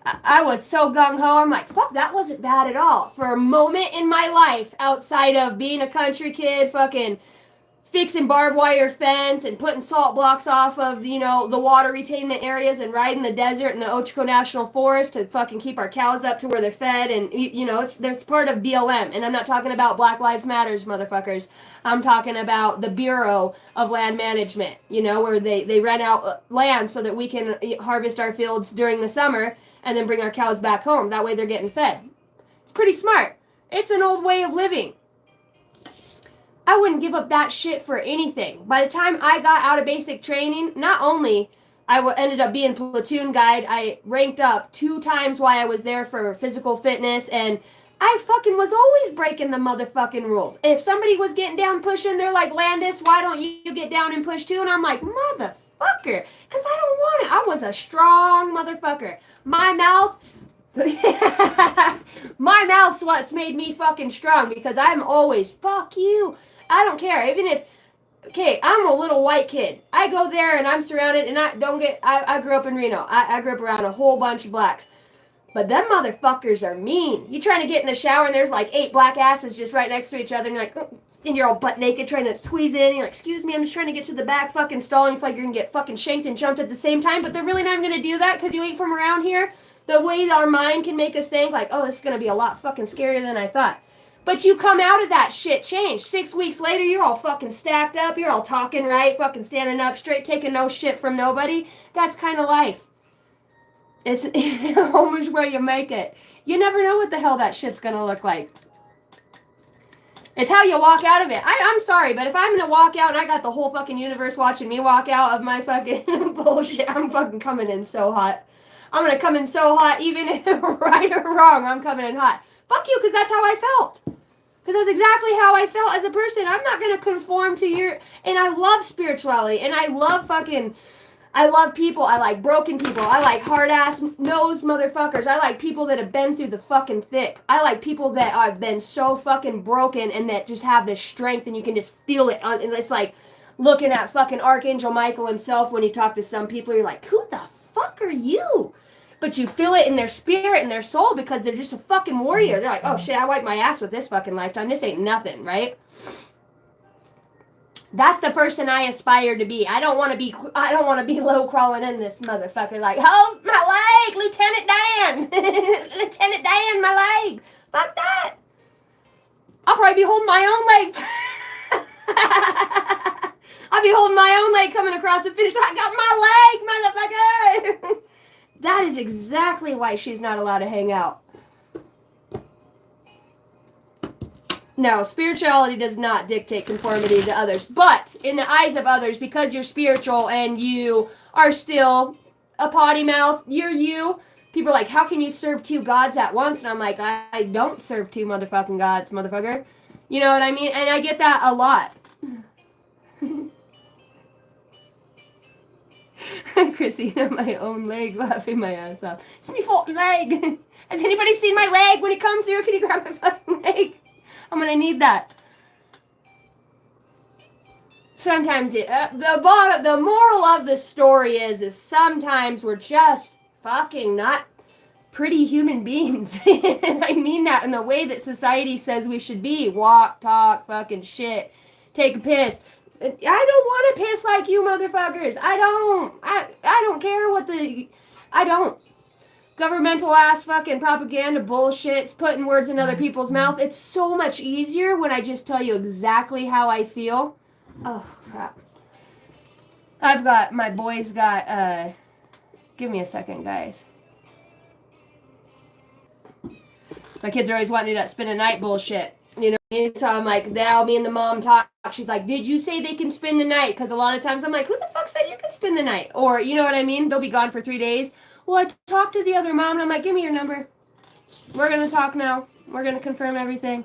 I was so gung-ho. I'm like, fuck, that wasn't bad at all. For a moment in my life, outside of being a country kid, fucking fixing barbed wire fence and putting salt blocks off of, you know, the water retainment areas and riding the desert and the Ochiko National Forest to fucking keep our cows up to where they're fed. And, you know, it's part of BLM. And I'm not talking about Black Lives Matters, motherfuckers. I'm talking about the Bureau of Land Management, you know, where they rent out land so that we can harvest our fields during the summer and then bring our cows back home. That way they're getting fed. It's pretty smart. It's an old way of living. I wouldn't give up that shit for anything. By the time I got out of basic training, not only ended up being platoon guide, I ranked up 2 times while I was there for physical fitness, and I fucking was always breaking the motherfucking rules. If somebody was getting down pushing, they're like, Landis, why don't you get down and push too? And I'm like, motherfucker, because I don't want it. I was a strong motherfucker. My mouth... my mouth's what's made me fucking strong, because I'm always, fuck you. I don't care. Even if, okay, I'm a little white kid. I go there and I'm surrounded, and I grew up in Reno. I grew up around a whole bunch of blacks. But them motherfuckers are mean. You trying to get in the shower and there's like 8 black asses just right next to each other, and you're like, and you're all butt naked trying to squeeze in. And you're like, excuse me, I'm just trying to get to the back fucking stall, and you feel like you're gonna get fucking shanked and jumped at the same time, but they're really not gonna do that because you ain't from around here. The way our mind can make us think like, oh, this is gonna be a lot fucking scarier than I thought. But you come out of that shit changed. 6 weeks later, you're all fucking stacked up. You're all talking right, fucking standing up straight, taking no shit from nobody. That's kind of life. It's home is where you make it. You never know what the hell that shit's gonna look like. It's how you walk out of it. I'm sorry, but if I'm gonna walk out and I got the whole fucking universe watching me walk out of my fucking bullshit, I'm fucking coming in so hot. I'm gonna come in so hot, even if right or wrong, I'm coming in hot. Fuck you, because that's how I felt. Because that's exactly how I felt as a person. I'm not going to conform to your... And I love spirituality. And I love people. I like broken people. I like hard-ass nosed motherfuckers. I like people that have been through the fucking thick. I like people that have been so fucking broken and that just have this strength and you can just feel it. And it's like looking at fucking Archangel Michael himself when he talked to some people. You're like, who the fuck are you? But you feel it in their spirit and their soul because they're just a fucking warrior. They're like, oh shit, I wiped my ass with this fucking lifetime. This ain't nothing, right? That's the person I aspire to be. I don't want to be low crawling in this motherfucker like, hold my leg, Lieutenant Dan. Lieutenant Dan, my leg. Fuck that. I'll probably be holding my own leg. I'll be holding my own leg coming across the finish line. I got my leg, motherfucker. That is exactly why she's not allowed to hang out. No, spirituality does not dictate conformity to others. But in the eyes of others, because you're spiritual and you are still a potty mouth, you're you. People are like, how can you serve 2 gods at once? And I'm like, I don't serve 2 motherfucking gods, motherfucker. You know what I mean? And I get that a lot. Chrissy, my own leg, laughing my ass off. It's me fucking leg. Has anybody seen my leg when it comes through? Can you grab my fucking leg? I'm gonna need that. Sometimes the moral of the story is sometimes we're just fucking not pretty human beings. And I mean that in the way that society says we should be. Walk, talk, fucking shit, take a piss. I don't want to piss like you motherfuckers. I don't care what I don't. Governmental ass fucking propaganda bullshit's putting words in other people's mouth. It's so much easier when I just tell you exactly how I feel. Oh, crap. My boys got, give me a second, guys. My kids are always wanting to do that spend a night bullshit. You know what I mean? So I'm like, now me and the mom talk. She's like, did you say they can spend the night? Because a lot of times I'm like, who the fuck said you can spend the night? Or, you know what I mean? They'll be gone for 3 days. Well, I talked to the other mom, and I'm like, give me your number. We're going to talk now. We're going to confirm everything.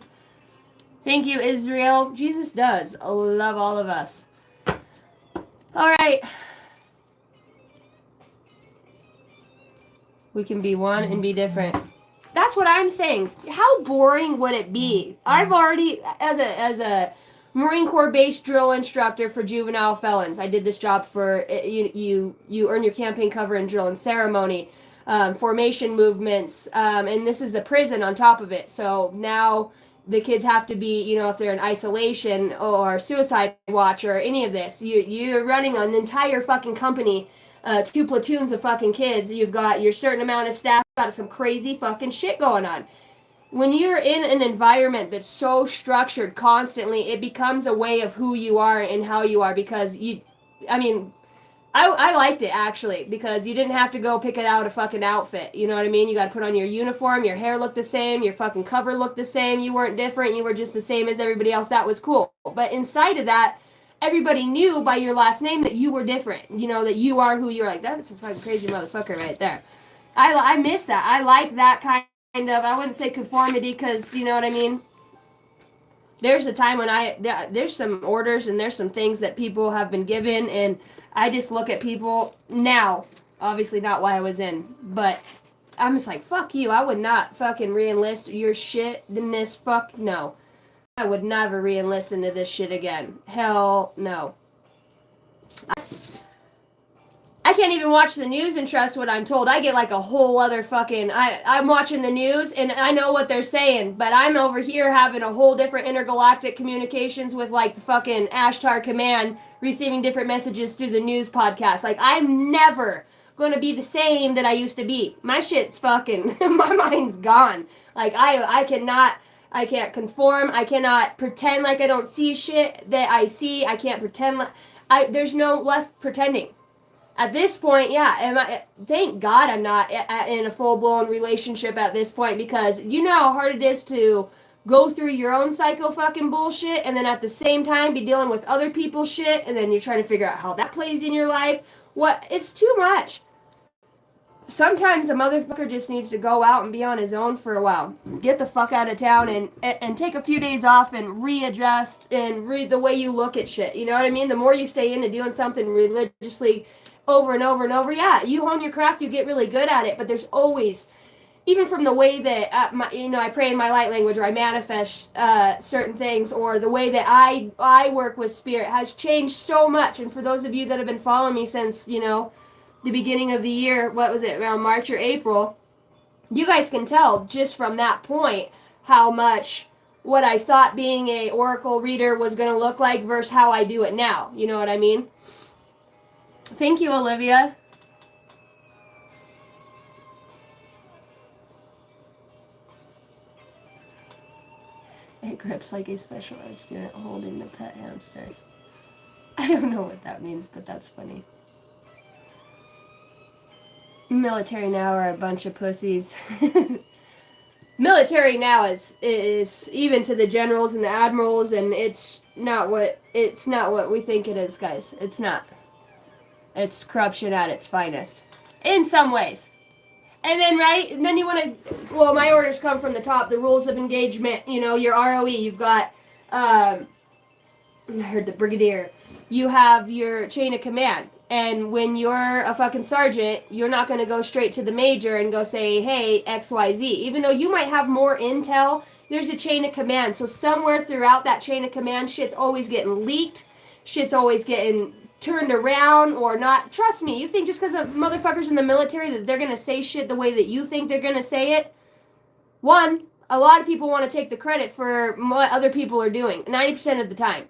Thank you, Israel. Jesus does love all of us. All right. We can be one and be different. That's what I'm saying. How boring would it be? I've already, as a Marine Corps base drill instructor for juvenile felons, I did this job for, you earn your campaign cover and drill and ceremony, formation movements, and this is a prison on top of it. So now the kids have to be, you know, if they're in isolation or suicide watch or any of this, you're running an entire fucking company, 2 platoons of fucking kids. You've got your certain amount of staff, got some crazy fucking shit going on. When you're in an environment that's so structured constantly, it becomes a way of who you are and how you are, because I liked it actually, because you didn't have to go pick it out a fucking outfit. You know what I mean? You got to put on your uniform, your hair looked the same, your fucking cover looked the same. You weren't different. You were just the same as everybody else. That was cool. But inside of that, everybody knew by your last name that you were different. You know, that you are who you're. Like, that's a fucking crazy motherfucker right there. I miss that. I like that kind of, I wouldn't say conformity, because, you know what I mean? There's a time when there's some orders and there's some things that people have been given, and I just look at people now, obviously not why I was in, but I'm just like, fuck you. I would not fucking re-enlist your shit in this. Fuck no. I would never re-enlist into this shit again. Hell no. I can't even watch the news and trust what I'm told. I get like a whole other fucking... I'm watching the news and I know what they're saying, but I'm over here having a whole different intergalactic communications with like the fucking Ashtar Command, receiving different messages through the news podcast. Like, I'm never going to be the same that I used to be. My shit's fucking... my mind's gone. Like, I can't conform. I cannot pretend like I don't see shit that I see. I can't pretend like... there's no left pretending. At this point, yeah, thank God I'm not in a full-blown relationship at this point, because you know how hard it is to go through your own psycho fucking bullshit and then at the same time be dealing with other people's shit, and then you're trying to figure out how that plays in your life. It's too much. Sometimes a motherfucker just needs to go out and be on his own for a while. Get the fuck out of town and take a few days off and readjust and read the way you look at shit. You know what I mean? The more you stay into doing something religiously over and over and over, yeah, you hone your craft, you get really good at it, but there's always, even from the way that, I pray in my light language, or I manifest certain things, or the way that I work with spirit has changed so much. And for those of you that have been following me since, the beginning of the year, what was it, around March or April, you guys can tell just from that point how much what I thought being a oracle reader was going to look like versus how I do it now. You know what I mean? Thank you, Olivia. It grips like a special ed student holding the pet hamster. I don't know what that means, but that's funny. Military now are a bunch of pussies. Military now is even to the generals and the admirals, and it's not what we think it is, guys. It's not. It's corruption at its finest. In some ways. And then, right? And then you want to... Well, my orders come from the top. The rules of engagement. Your ROE. You've got... I heard the brigadier. You have your chain of command. And when you're a fucking sergeant, you're not going to go straight to the major and go say, hey, XYZ. Even though you might have more intel, there's a chain of command. So somewhere throughout that chain of command, shit's always getting leaked. Shit's always getting... turned around or not. Trust me, you think just because of motherfuckers in the military that they're going to say shit the way that you think they're going to say it? One, a lot of people want to take the credit for what other people are doing, 90% of the time.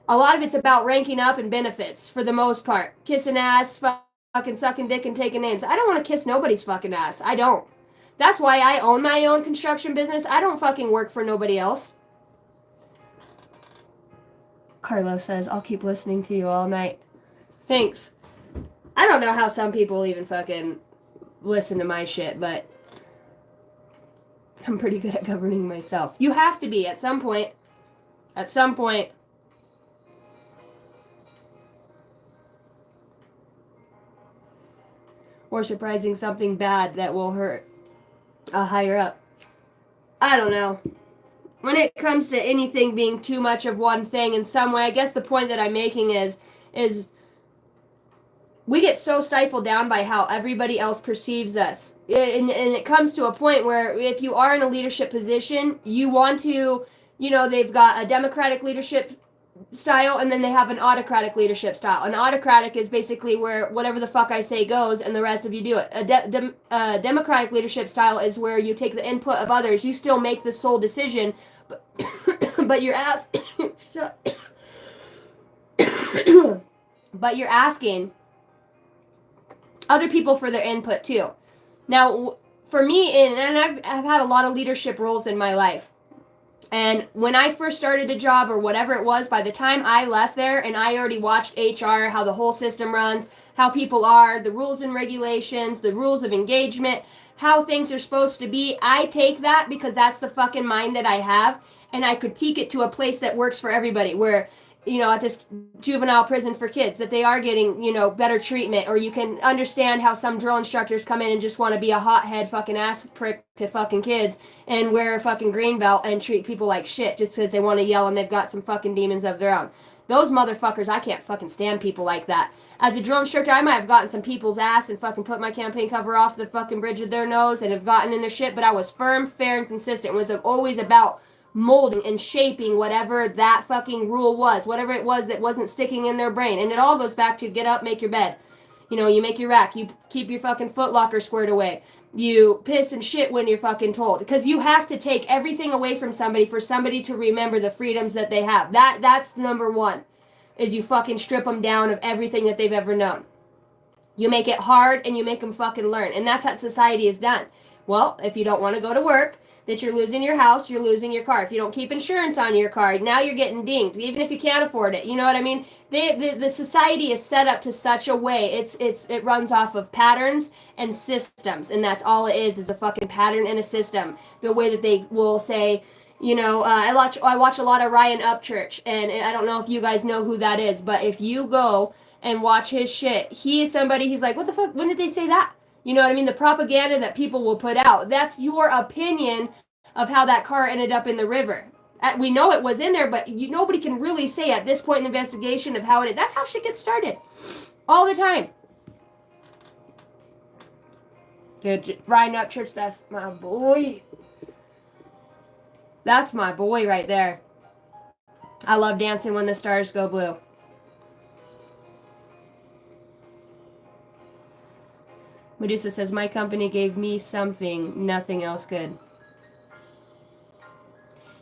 A lot of it's about ranking up and benefits, for the most part. Kissing ass, fucking sucking dick and taking names. I don't want to kiss nobody's fucking ass. I don't. That's why I own my own construction business. I don't fucking work for nobody else. Carlos says, I'll keep listening to you all night. Thanks. I don't know how some people even fucking listen to my shit, but I'm pretty good at governing myself. You have to be at some point. At some point. Or surprising something bad that will hurt a higher up. I don't know. When it comes to anything being too much of one thing in some way, I guess the point that I'm making is we get so stifled down by how everybody else perceives us. And it comes to a point where if you are in a leadership position, you want to, they've got a democratic leadership style, and then they have an autocratic leadership style. An autocratic is basically where whatever the fuck I say goes and the rest of you do it. A democratic leadership style is where you take the input of others. You still make the sole decision, but, but you're but you're asking other people for their input too. Now, for me, and I've had a lot of leadership roles in my life. And when I first started a job or whatever it was, by the time I left there and I already watched HR, how the whole system runs, how people are, the rules and regulations, the rules of engagement, how things are supposed to be, I take that because that's the fucking mind that I have, and I critique it to a place that works for everybody, where, you know, at this juvenile prison for kids, that they are getting, you know, better treatment, or you can understand how some drill instructors come in and just want to be a hothead fucking ass prick to fucking kids and wear a fucking green belt and treat people like shit just because they want to yell and they've got some fucking demons of their own. Those motherfuckers, I can't fucking stand people like that. As a drill instructor, I might have gotten some people's ass and fucking put my campaign cover off the fucking bridge of their nose and have gotten in their shit, but I was firm, fair, and consistent. It was always about molding and shaping whatever that fucking rule was, whatever it was that wasn't sticking in their brain. And it all goes back to get up, make your bed. You know, you make your rack, you keep your fucking footlocker squared away. You piss and shit when you're fucking told. Because you have to take everything away from somebody for somebody to remember the freedoms that they have. That's number one, is you fucking strip them down of everything that they've ever known. You make it hard and you make them fucking learn. And that's what society has done. Well, if you don't want to go to work, that you're losing your house, you're losing your car. If you don't keep insurance on your car, now you're getting dinged, even if you can't afford it. You know what I mean? The society is set up to such a way. It runs off of patterns and systems, and that's all it is a fucking pattern and a system. The way that they will say, you know, I watch a lot of Ryan Upchurch, and I don't know if you guys know who that is, but if you go and watch his shit, he is somebody, he's like, what the fuck, when did they say that? You know what I mean? The propaganda that people will put out. That's your opinion of how that car ended up in the river. We know it was in there, but nobody can really say at this point in the investigation of how it is. That's how shit gets started. All the time. Good. Ryan Upchurch, that's my boy. That's my boy right there. I love Dancing When the Stars Go Blue. Medusa says, my company gave me something, nothing else good.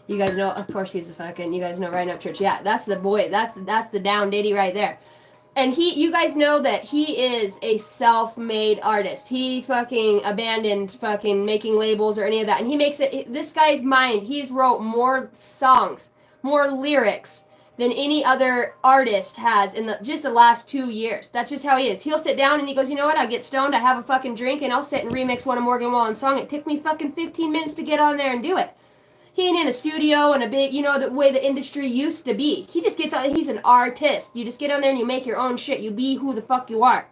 You guys know, of course he's a fucking, you guys know Ryan Upchurch. Yeah, that's the boy. That's the down ditty right there. And you guys know that he is a self-made artist. He fucking abandoned fucking making labels or any of that. And he makes it, this guy's mind, he's wrote more songs, more lyrics than any other artist has in just the last 2 years. That's just how he is. He'll sit down and he goes, you know what, I get stoned, I have a fucking drink, and I'll sit and remix one of Morgan Wallen's song. It took me fucking 15 minutes to get on there and do it. He ain't in a studio and a big, you know, the way the industry used to be. He just gets out, he's an artist. You just get on there and you make your own shit. You be who the fuck you are.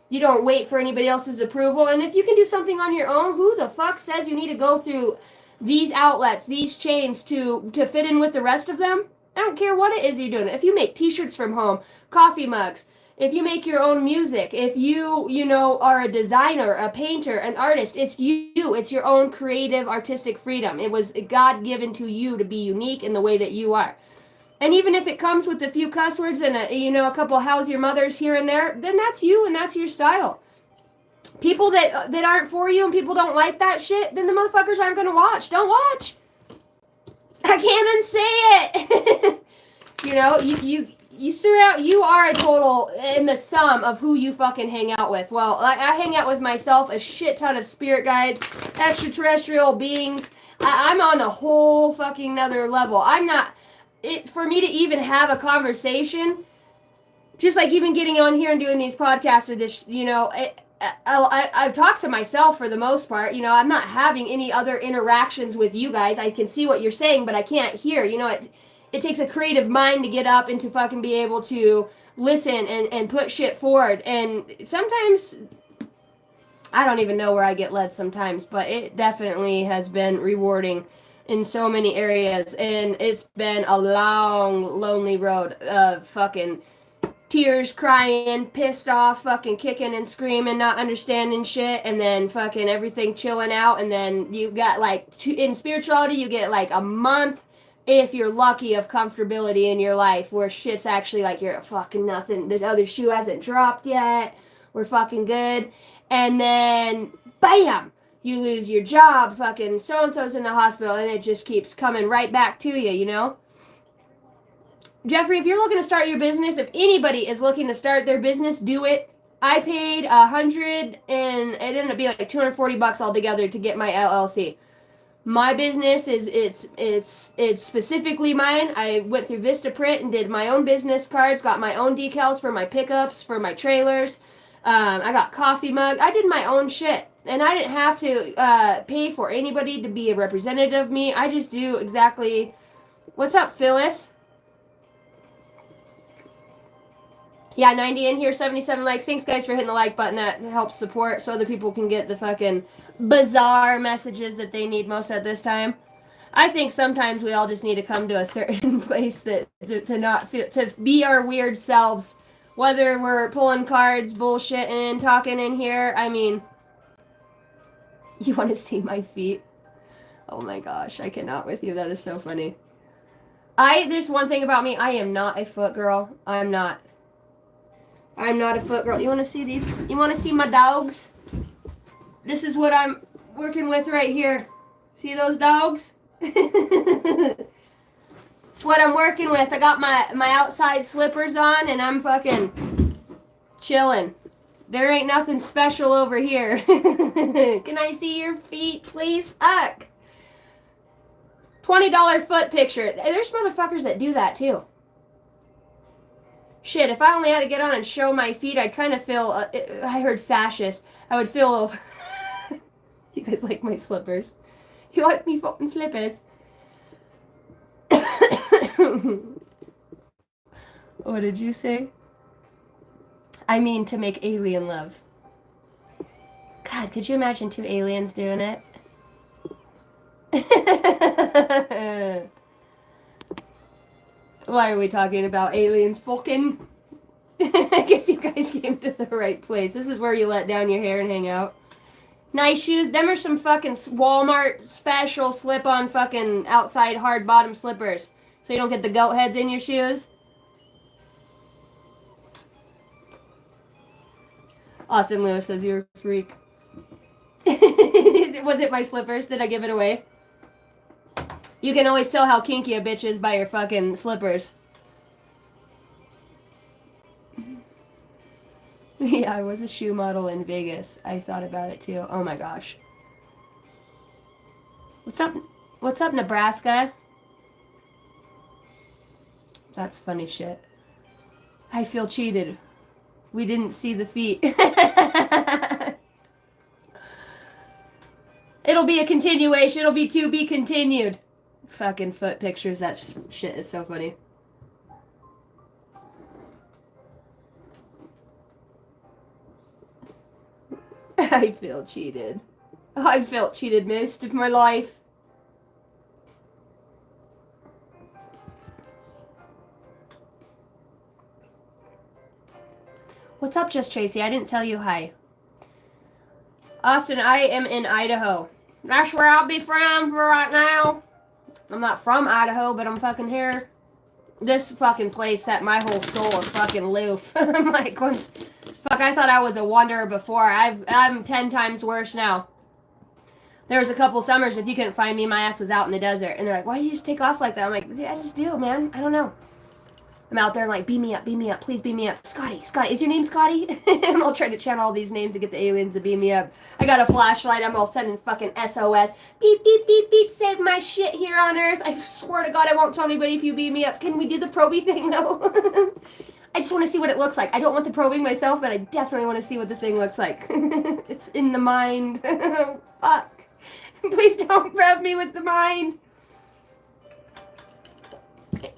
You don't wait for anybody else's approval. And if you can do something on your own, who the fuck says you need to go through these outlets, these chains to fit in with the rest of them? I don't care what it is you're doing. If you make t-shirts from home, coffee mugs, if you make your own music, if you know, are a designer, a painter, an artist, it's you. It's your own creative, artistic freedom. It was God-given to you to be unique in the way that you are. And even if it comes with a few cuss words and a couple how's your mothers here and there, then that's you and that's your style. People that aren't for you and people don't like that shit, then the motherfuckers aren't going to watch. Don't watch. I can't unsay it. You know, you surround, you are a total in the sum of who you fucking hang out with. Well, I hang out with myself, a shit ton of spirit guides, extraterrestrial beings. I'm on a whole fucking nother level. I'm not, for me to even have a conversation, just like even getting on here and doing these podcasts or this, you know, I've talked to myself for the most part. You know, I'm not having any other interactions with you guys. I can see what you're saying, but I can't hear. You know, it takes a creative mind to get up and to fucking be able to listen and put shit forward. And sometimes, I don't even know where I get led sometimes, but it definitely has been rewarding in so many areas. And it's been a long, lonely road of fucking tears, crying, pissed off, fucking kicking and screaming, not understanding shit, and then fucking everything chilling out. And then you got like, in spirituality, you get like a month if you're lucky, of comfortability in your life where shit's actually like you're fucking nothing. The other shoe hasn't dropped yet. We're fucking good. And then, bam! You lose your job. Fucking so-and-so's in the hospital, and it just keeps coming right back to you, you know? Jeffrey, if you're looking to start your business, if anybody is looking to start their business, do it. I paid $100 and it ended up being like $240 altogether to get my LLC. My business is it's specifically mine. I went through Vistaprint and did my own business cards, got my own decals for my pickups, for my trailers. I got coffee mug. I did my own shit, and I didn't have to pay for anybody to be a representative of me. I just do exactly. What's up, Phyllis? Yeah, 90 in here, 77 likes. Thanks, guys, for hitting the like button. That helps support so other people can get the fucking bizarre messages that they need most at this time. I think sometimes we all just need to come to a certain place that to not feel, to be our weird selves. Whether we're pulling cards, bullshitting, talking in here. I mean, you want to see my feet? Oh my gosh, I cannot with you. That is so funny. There's one thing about me. I am not a foot girl. I'm not a foot girl. You want to see these? You want to see my dogs? This is what I'm working with right here. See those dogs? It's what I'm working with. I got my outside slippers on and I'm fucking chilling. There ain't nothing special over here. Can I see your feet, please? Fuck. $20 foot picture. There's motherfuckers that do that too. Shit, if I only had to get on and show my feet, I'd kind of feel, I heard fascist. I would feel, you guys like my slippers. You like me fucking slippers. What did you say? I mean to make alien love. God, could you imagine two aliens doing it? Why are we talking about aliens fucking? I guess you guys came to the right place. This is where you let down your hair and hang out. Nice shoes. Them are some fucking Walmart special slip-on fucking outside hard bottom slippers. So you don't get the goat heads in your shoes. Austin Lewis says you're a freak. Was it my slippers? Did I give it away? You can always tell how kinky a bitch is by your fucking slippers. Yeah, I was a shoe model in Vegas. I thought about it too. Oh my gosh. What's up? What's up, Nebraska? That's funny shit. I feel cheated. We didn't see the feet. It'll be a continuation. It'll be to be continued. Fucking foot pictures. That shit is so funny. I feel cheated. I felt cheated most of my life. What's up, Just Tracy? I didn't tell you hi. Austin, I am in Idaho. That's where I'll be from for right now. I'm not from Idaho, but I'm fucking here. This fucking place set my whole soul a fucking loof. I'm like, fuck, I thought I was a wanderer before. I'm 10 times worse now. There was a couple summers, if you couldn't find me, my ass was out in the desert. And they're like, why do you just take off like that? I'm like, I just do, man. I don't know. I'm out there, I'm like, beam me up, please beam me up. Scotty, is your name Scotty? I'm all trying to channel all these names to get the aliens to beam me up. I got a flashlight, I'm all sending fucking SOS. Beep, beep, beep, beep, save my shit here on Earth. I swear to God I won't tell anybody if you beam me up. Can we do the probing thing though? I just want to see what it looks like. I don't want the probing myself, but I definitely want to see what the thing looks like. It's in the mind. Fuck. Please don't probe me with the mind.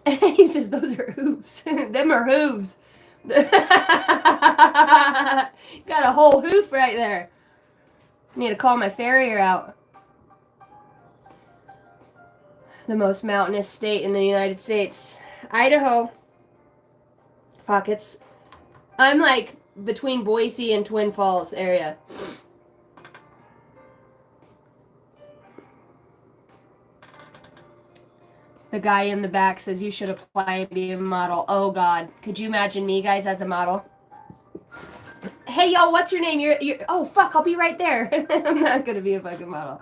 He says those are hooves. Them are hooves. Got a whole hoof right there. I need to call my farrier out. The most mountainous state in the United States. Idaho. Fuck, I'm like between Boise and Twin Falls area. The guy in the back says you should apply and be a model. Oh God, could you imagine me, guys, as a model? Hey, yo, what's your name? You're. Oh fuck, I'll be right there. I'm not gonna be a fucking model.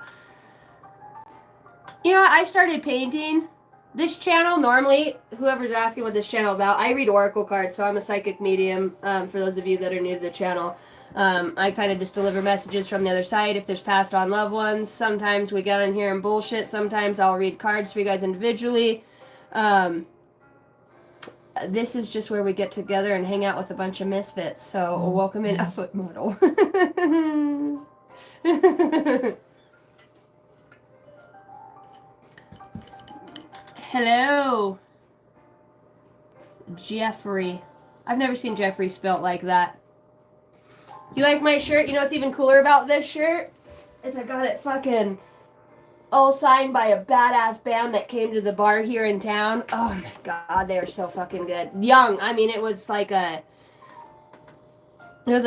You know, I started painting. This channel, normally, whoever's asking what this channel about, I read oracle cards, so I'm a psychic medium, for those of you that are new to the channel. I kind of just deliver messages from the other side if there's passed on loved ones. Sometimes we get on here and bullshit. Sometimes I'll read cards for you guys individually. This is just where we get together and hang out with a bunch of misfits. So welcome in, a foot model. Hello, Jeffrey. I've never seen Jeffrey spelt like that. You like my shirt? You know what's even cooler about this shirt? Is I got it fucking all signed by a badass band that came to the bar here in town. Oh my God, they are so fucking good. Young. I mean, it was like a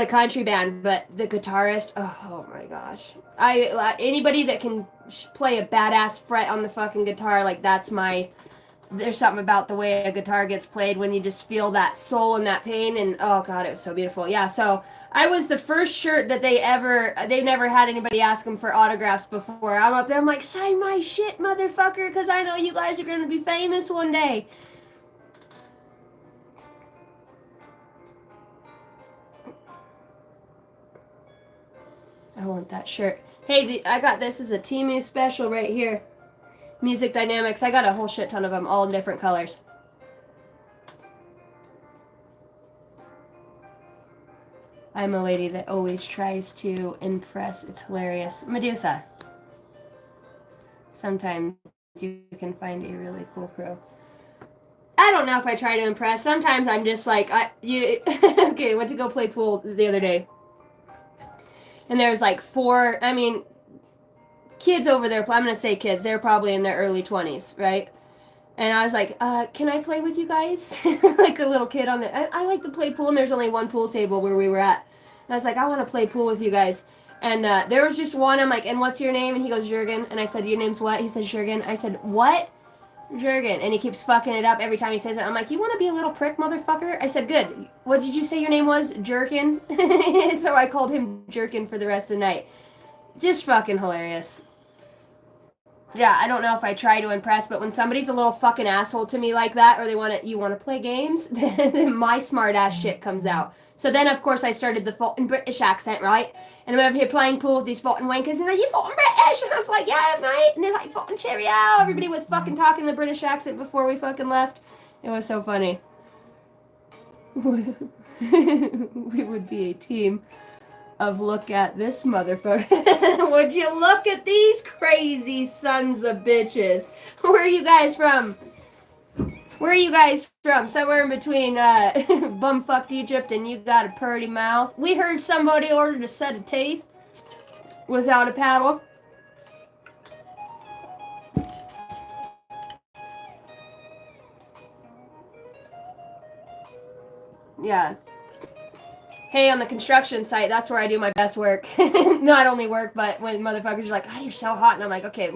country band, but the guitarist, oh my gosh. Anybody that can play a badass fret on the fucking guitar, like that's my, there's something about the way a guitar gets played when you just feel that soul and that pain, and oh God, it was so beautiful. Yeah, so I was the first shirt that they've never had anybody ask them for autographs before. I'm up there, I'm like, sign my shit, motherfucker, because I know you guys are going to be famous one day. I want that shirt. Hey, I got this as a Temu special right here. Music Dynamics. I got a whole shit ton of them, all in different colors. I'm a lady that always tries to impress. It's hilarious. Medusa. Sometimes you can find a really cool crew. I don't know if I try to impress. Sometimes I'm just like, okay, went to go play pool the other day. And there's like kids over there. I'm going to say kids. They're probably in their early 20s, right? And I was like, can I play with you guys? Like a little kid on the... I like to play pool, and there's only one pool table where we were at. And I was like, I want to play pool with you guys. And there was just one. I'm like, and what's your name? And he goes, Jurgen. And I said, your name's what? He said, Jurgen. I said, what? Jurgen. And he keeps fucking it up every time he says it. I'm like, you want to be a little prick, motherfucker? I said, good. What did you say your name was? Jerkin? So I called him Jerkin for the rest of the night. Just fucking hilarious. Yeah, I don't know if I try to impress, but when somebody's a little fucking asshole to me like that, or you want to play games, then my smart ass shit comes out. So then, of course, I started the fucking British accent, right? And I'm over here playing pool with these fucking wankers, and they're like, you fucking British? And I was like, yeah, mate. And they're like, fucking cheerio. Everybody was fucking talking the British accent before we fucking left. It was so funny. We would be a team of look at this motherfucker. Would you look at these crazy sons of bitches? Where are you guys from? Where are you guys from? Somewhere in between bumfucked Egypt and you got a purty mouth. We heard somebody ordered a set of teeth without a paddle. Yeah. Hey, on the construction site, that's where I do my best work. Not only work, but when motherfuckers are like, oh, you're so hot. And I'm like, okay, don't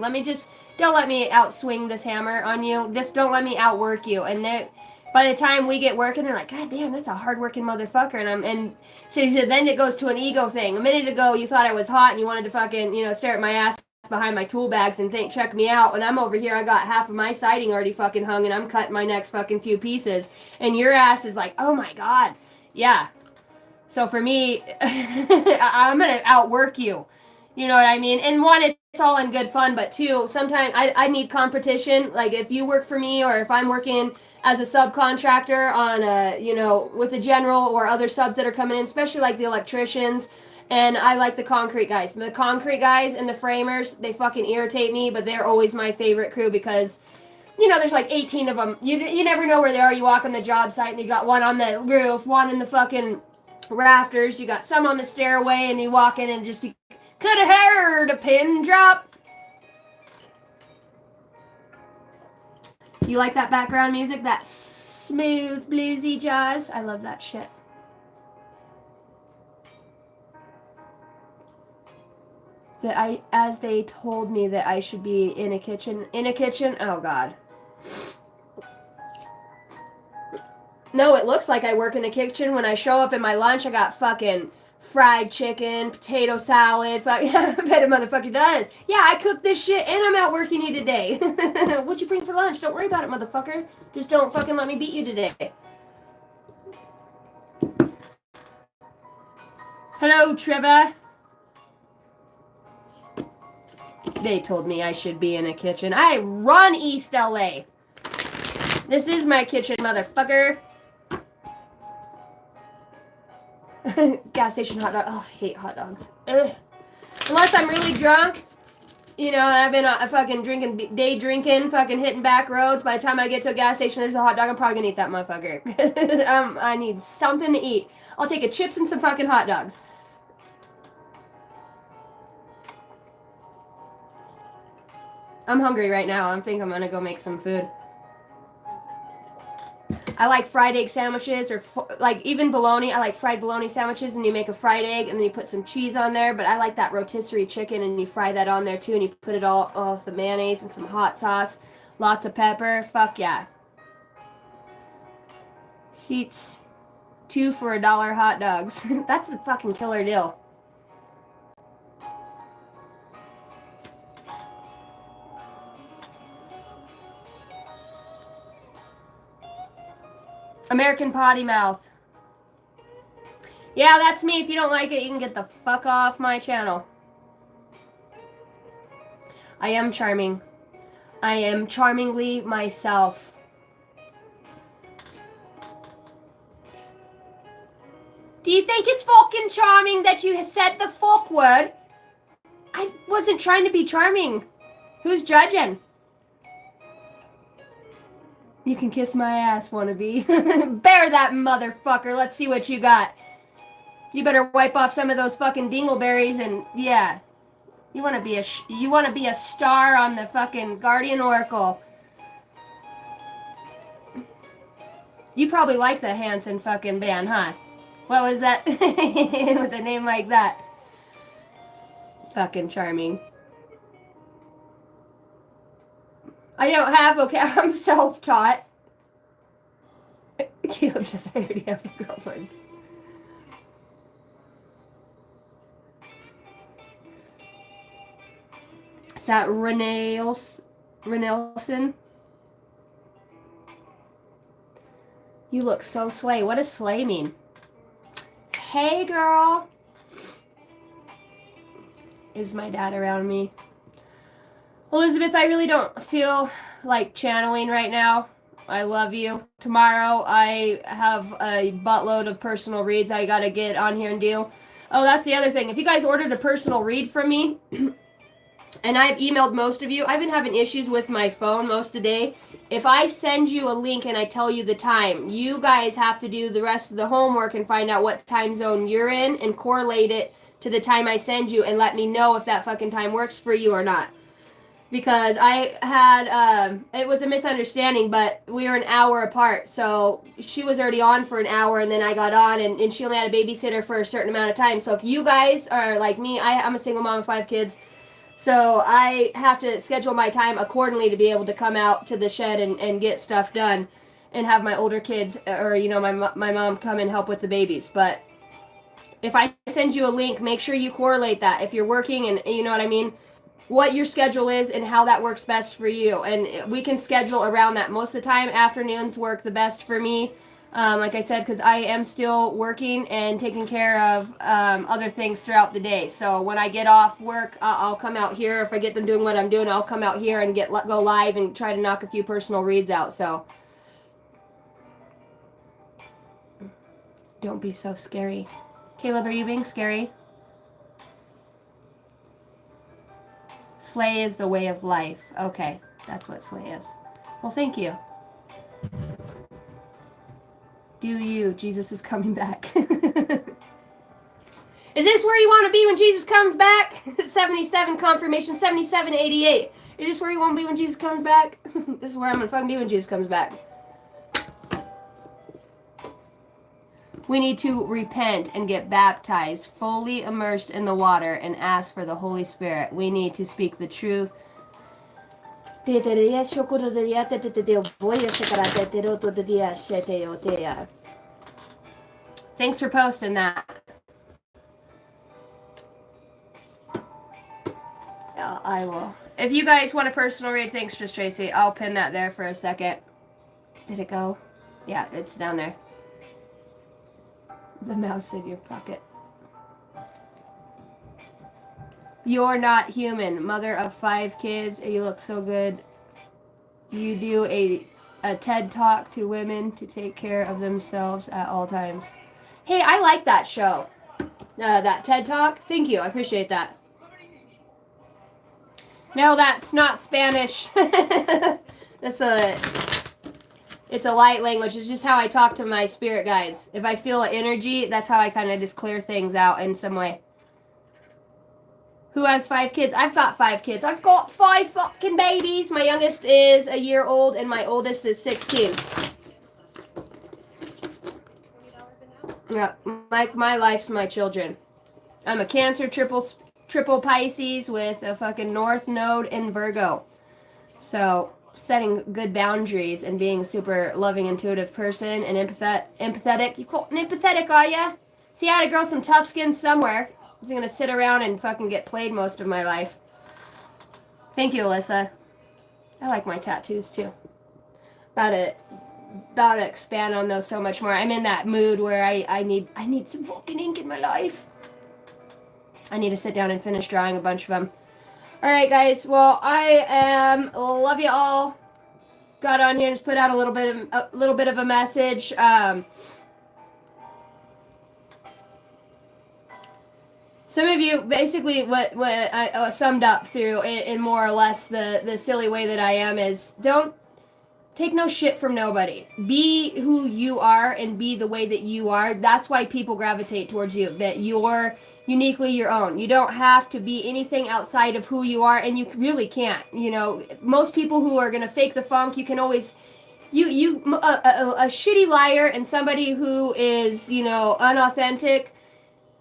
let me outswing this hammer on you. Just don't let me outwork you. And by the time we get working, they're like, God damn, that's a hardworking motherfucker. And so then it goes to an ego thing. A minute ago, you thought I was hot and you wanted to fucking, stare at my ass behind my tool bags and check me out. And I'm over here, I got half of my siding already fucking hung and I'm cutting my next fucking few pieces. And your ass is like, oh my God. Yeah. So for me, I'm going to outwork you. You know what I mean? And one, it's all in good fun, but two, sometimes I need competition. Like if you work for me or if I'm working as a subcontractor on with a general or other subs that are coming in, especially like the electricians, and I like the concrete guys. The concrete guys and the framers, they fucking irritate me, but they're always my favorite crew because there's like 18 of them. You never know where they are. You walk on the job site and you got one on the roof, one in the fucking rafters, you got some on the stairway, and you walk in and just, you could have heard a pin drop. You like that background music? That smooth, bluesy jazz? I love that shit. As they told me that I should be in a kitchen, oh God. no, it looks like I work in a kitchen. When I show up in my lunch, I got fucking fried chicken, potato salad. Fuck, I bet a motherfucker does. Yeah, I cooked this shit and I'm out working you today. What'd you bring for lunch? Don't worry about it, motherfucker. Just don't fucking let me beat you today. Hello, Trevor. They told me I should be in a kitchen. I run East LA. This is my kitchen, motherfucker. Gas station hot dog. Oh, I hate hot dogs. Ugh. Unless I'm really drunk, you know, and I've been fucking day drinking, fucking hitting back roads. By the time I get to a gas station, there's a hot dog. I'm probably gonna eat that motherfucker. I need something to eat. I'll take a chips and some fucking hot dogs. I'm hungry right now. I think I'm gonna go make some food. I like fried egg sandwiches, or like even bologna. I like fried bologna sandwiches, and you make a fried egg, and then you put some cheese on there. But I like that rotisserie chicken, and you fry that on there too, and you put it all, some mayonnaise and some hot sauce, lots of pepper. Fuck yeah. Sheets, 2 for $1 hot dogs. That's a fucking killer deal. American Potty Mouth. Yeah, that's me. If you don't like it, you can get the fuck off my channel. I am charming. I am charmingly myself. Do you think it's fucking charming that you said the fuck word? I wasn't trying to be charming. Who's judging? You can kiss my ass, wannabe. Bear that motherfucker. Let's see what you got. You better wipe off some of those fucking dingleberries and yeah. You want to be a star on the fucking Guardian Oracle. You probably like the Hanson fucking band, huh? What was that? With a name like that. Fucking charming. I don't have, okay, I'm self-taught. Caleb says I already have a girlfriend. Is that Renelson? You look so slay. What does slay mean? Hey, girl. Is my dad around me? Elizabeth, I really don't feel like channeling right now. I love you. Tomorrow, I have a buttload of personal reads I gotta get on here and do. Oh, that's the other thing. If you guys ordered a personal read from me, and I've emailed most of you, I've been having issues with my phone most of the day. If I send you a link and I tell you the time, you guys have to do the rest of the homework and find out what time zone you're in and correlate it to the time I send you and let me know if that fucking time works for you or not. Because I had, it was a misunderstanding, but we were an hour apart. So she was already on for an hour, and then I got on, and she only had a babysitter for a certain amount of time. So if you guys are like me, I'm a single mom of 5 kids. So I have to schedule my time accordingly to be able to come out to the shed and get stuff done and have my older kids, or, you know, my mom come and help with the babies. But if I send you a link, make sure you correlate that. If you're working and, you know what I mean, what your schedule is and how that works best for you. And we can schedule around that. Most of the time, afternoons work the best for me. Like I said, because I am still working and taking care of other things throughout the day. So when I get off work, I'll come out here. If I get them doing what I'm doing, I'll come out here and go live and try to knock a few personal reads out. So don't be so scary. Caleb, are you being scary? Slay is the way of life. Okay, that's what slay is. Well, thank you. Do you? Jesus is coming back. Is this where you want to be when Jesus comes back? 77 confirmation, 7788. Is this where you want to be when Jesus comes back? This is where I'm going to fucking be when Jesus comes back. We need to repent and get baptized, fully immersed in the water, and ask for the Holy Spirit. We need to speak the truth. Thanks for posting that. Yeah, I will. If you guys want a personal read, thanks, Just Tracy. I'll pin that there for a second. Did it go? Yeah, it's down there. The mouse in your pocket. You're not human. Mother of 5 kids. You look so good. You do a TED Talk to women to take care of themselves at all times. Hey, I like that show. That TED Talk. Thank you. I appreciate that. No, that's not Spanish. It's a light language. It's just how I talk to my spirit guides. If I feel energy, that's how I kind of just clear things out in some way. Who has 5 kids? I've got 5 kids. I've got 5 fucking babies. My youngest is a year old and my oldest is 16. Yeah, my life's my children. I'm a Cancer triple Pisces with a fucking North Node in Virgo. So setting good boundaries and being a super loving, intuitive person and empathetic. You fucking empathetic, are ya? See, I had to grow some tough skin somewhere. I was gonna sit around and fucking get played most of my life. Thank you, Alyssa. I like my tattoos too. About to expand on those so much more. I'm in that mood where I need some fucking ink in my life. I need to sit down and finish drawing a bunch of them. All right, guys. Well, I love you all. Got on here and just put out a little bit of a message. Some of you, basically, what I summed up through in more or less the silly way that I am is don't take no shit from nobody. Be who you are and be the way that you are. That's why people gravitate towards you. That you're uniquely your own. You don't have to be anything outside of who you are, and you really can't. You know, most people who are gonna fake the funk, you can always. A shitty liar and somebody who is, you know, unauthentic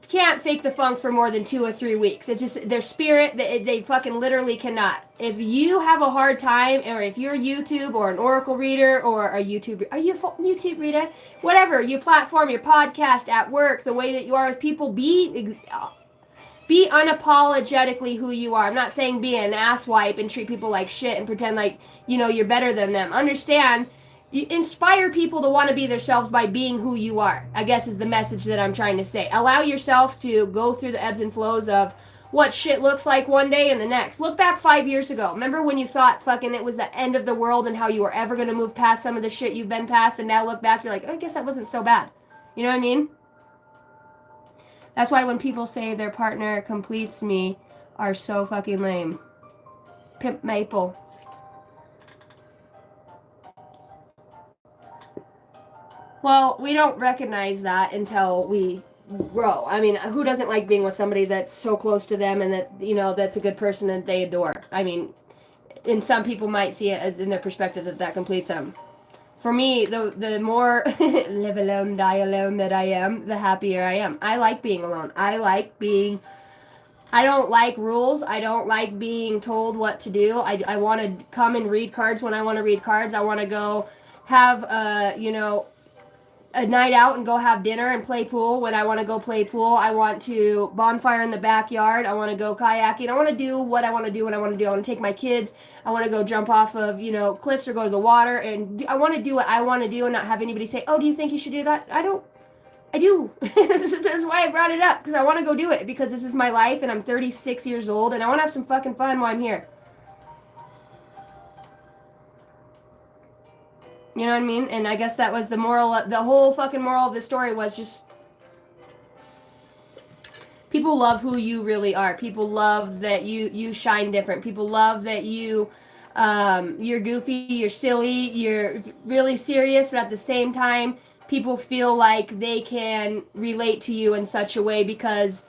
can't fake the funk for more than 2 or 3 weeks. It's just their spirit. They fucking literally cannot. If you have a hard time, or if you're YouTube or an Oracle reader or a YouTube, are you a YouTube reader? Whatever, your platform, your podcast, at work, the way that you are with people, be unapologetically who you are. I'm not saying be an asswipe and treat people like shit and pretend like, you know, you're better than them. Understand, you inspire people to want to be themselves by being who you are, I guess is the message that I'm trying to say. Allow yourself to go through the ebbs and flows of what shit looks like one day and the next. Look back 5 years ago. Remember when you thought fucking it was the end of the world and how you were ever going to move past some of the shit you've been past, and now look back, you're like, I guess that wasn't so bad. You know what I mean? That's why when people say their partner completes me are so fucking lame. Pimp Maple. Well, we don't recognize that until we grow. I mean, who doesn't like being with somebody that's so close to them and that, you know, that's a good person that they adore? I mean, and some people might see it as in their perspective that completes them. For me, the more live alone, die alone that I am, the happier I am. I like being alone. I don't like rules. I don't like being told what to do. I want to come and read cards when I want to read cards. I want to go have, you know, a night out and go have dinner and play pool when I want to go play pool. I want to bonfire in the backyard. I want to go kayaking. I want to do what I want to do when I want to do. I want to take my kids. I want to go jump off of, you know, cliffs or go to the water. And I want to do what I want to do and not have anybody say, oh, do you think you should do that? I do. That's why I brought it up, because I want to go do it, because this is my life and I'm 36 years old and I want to have some fucking fun while I'm here. You know what I mean? And I guess that was the moral, the whole fucking moral of the story was just people love who you really are. People love that you shine different. People love that you're goofy, you're silly, you're really serious, but at the same time, people feel like they can relate to you in such a way because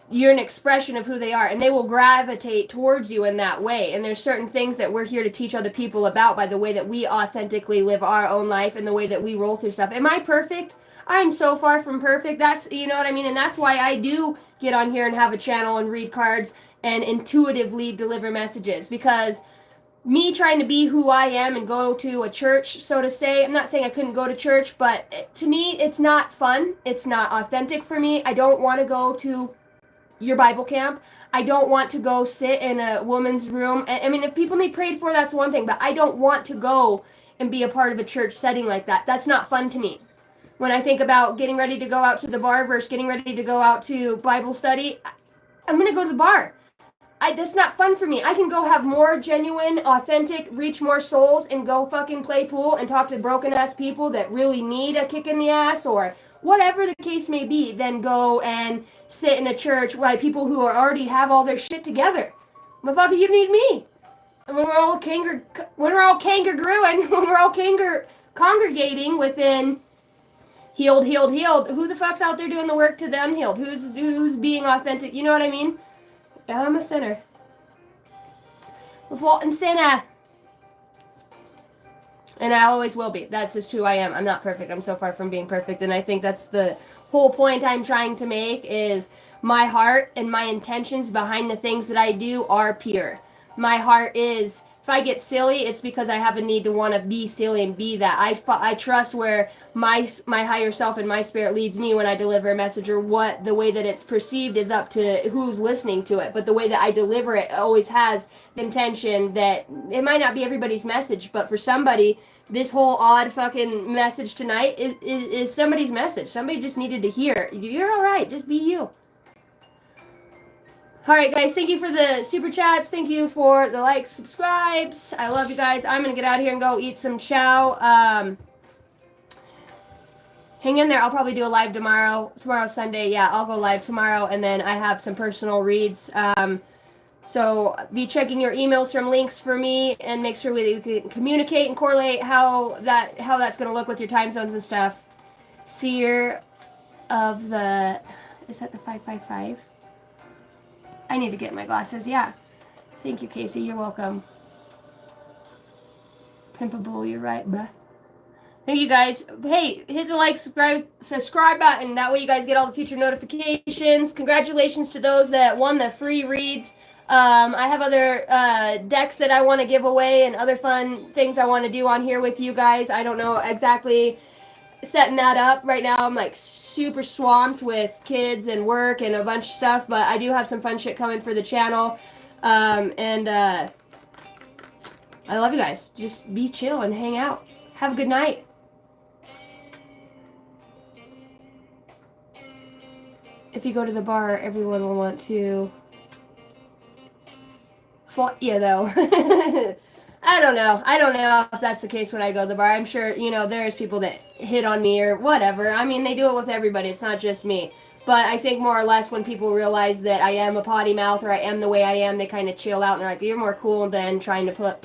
you're an expression of who they are, and they will gravitate towards you in that way. And there's certain things that we're here to teach other people about by the way that we authentically live our own life and the way that we roll through stuff. Am I perfect? I'm so far from perfect. That's, you know what I mean? And that's why I do get on here and have a channel and read cards and intuitively deliver messages, because me trying to be who I am and go to a church, so to say. I'm not saying I couldn't go to church, but to me, it's not fun. It's not authentic for me. I don't want to go to your Bible camp. I don't want to go sit in a woman's room. I mean, if people need prayed for, that's one thing, but I don't want to go and be a part of a church setting like that. That's not fun to me. When I think about getting ready to go out to the bar versus getting ready to go out to Bible study, I'm going to go to the bar. That's not fun for me. I can go have more genuine, authentic, reach more souls and go fucking play pool and talk to broken ass people that really need a kick in the ass or whatever the case may be, than go and sit in a church by people who already have all their shit together. Motherfucker, you need me. And when we're all congregating within healed, who the fuck's out there doing the work to them healed? Who's being authentic? You know what I mean? I'm a sinner. With Walton sinner. And I always will be. That's just who I am. I'm not perfect. I'm so far from being perfect. And I think that's the whole point I'm trying to make, is my heart and my intentions behind the things that I do are pure. My heart is, if I get silly, it's because I have a need to want to be silly and be that. I trust where my higher self and my spirit leads me when I deliver a message, or what the way that it's perceived is up to who's listening to it. But the way that I deliver it always has the intention that it might not be everybody's message, but for somebody, this whole odd fucking message tonight is somebody's message. Somebody just needed to hear, you're all right, just be you. All right, guys, thank you for the super chats. Thank you for the likes, subscribes. I love you guys. I'm going to get out of here and go eat some chow. Hang in there. I'll probably do a live tomorrow. Tomorrow's Sunday. Yeah, I'll go live tomorrow, and then I have some personal reads. So be checking your emails from links for me, and make sure we can communicate and correlate how that's going to look with your time zones and stuff. Seer of the... Is that the 555? I need to get my glasses, yeah. Thank you, Casey. You're welcome. Pimpable, you're right, bruh. Thank you, guys. Hey, hit the like, subscribe button. That way you guys get all the future notifications. Congratulations to those that won the free reads. I have other decks that I want to give away and other fun things I want to do on here with you guys. I don't know exactly setting that up right now. I'm like super swamped with kids and work and a bunch of stuff, but I do have some fun shit coming for the channel. I love you guys. Just be chill and hang out. Have a good night. If you go to the bar, everyone will want to... Yeah, though. I don't know if that's the case when I go to the bar. I'm sure, there's people that hit on me or whatever. I mean, they do it with everybody. It's not just me. But I think more or less when people realize that I am a potty mouth or I am the way I am, they kind of chill out and they're like, you're more cool than trying to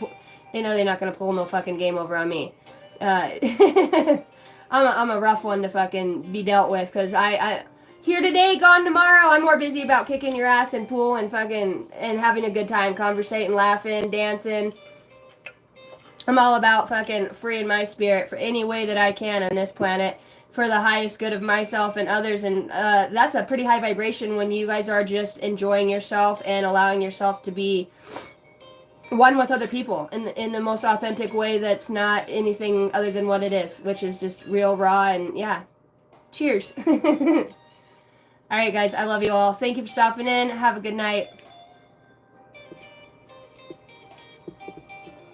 they know they're not going to pull no fucking game over on me. I'm a rough one to fucking be dealt with, because I here today, gone tomorrow. I'm more busy about kicking your ass in pool and having a good time, conversating, laughing, dancing. I'm all about fucking freeing my spirit for any way that I can on this planet for the highest good of myself and others. And that's a pretty high vibration when you guys are just enjoying yourself and allowing yourself to be one with other people in the most authentic way that's not anything other than what it is, which is just real, raw, and yeah. Cheers. All right, guys, I love you all. Thank you for stopping in. Have a good night.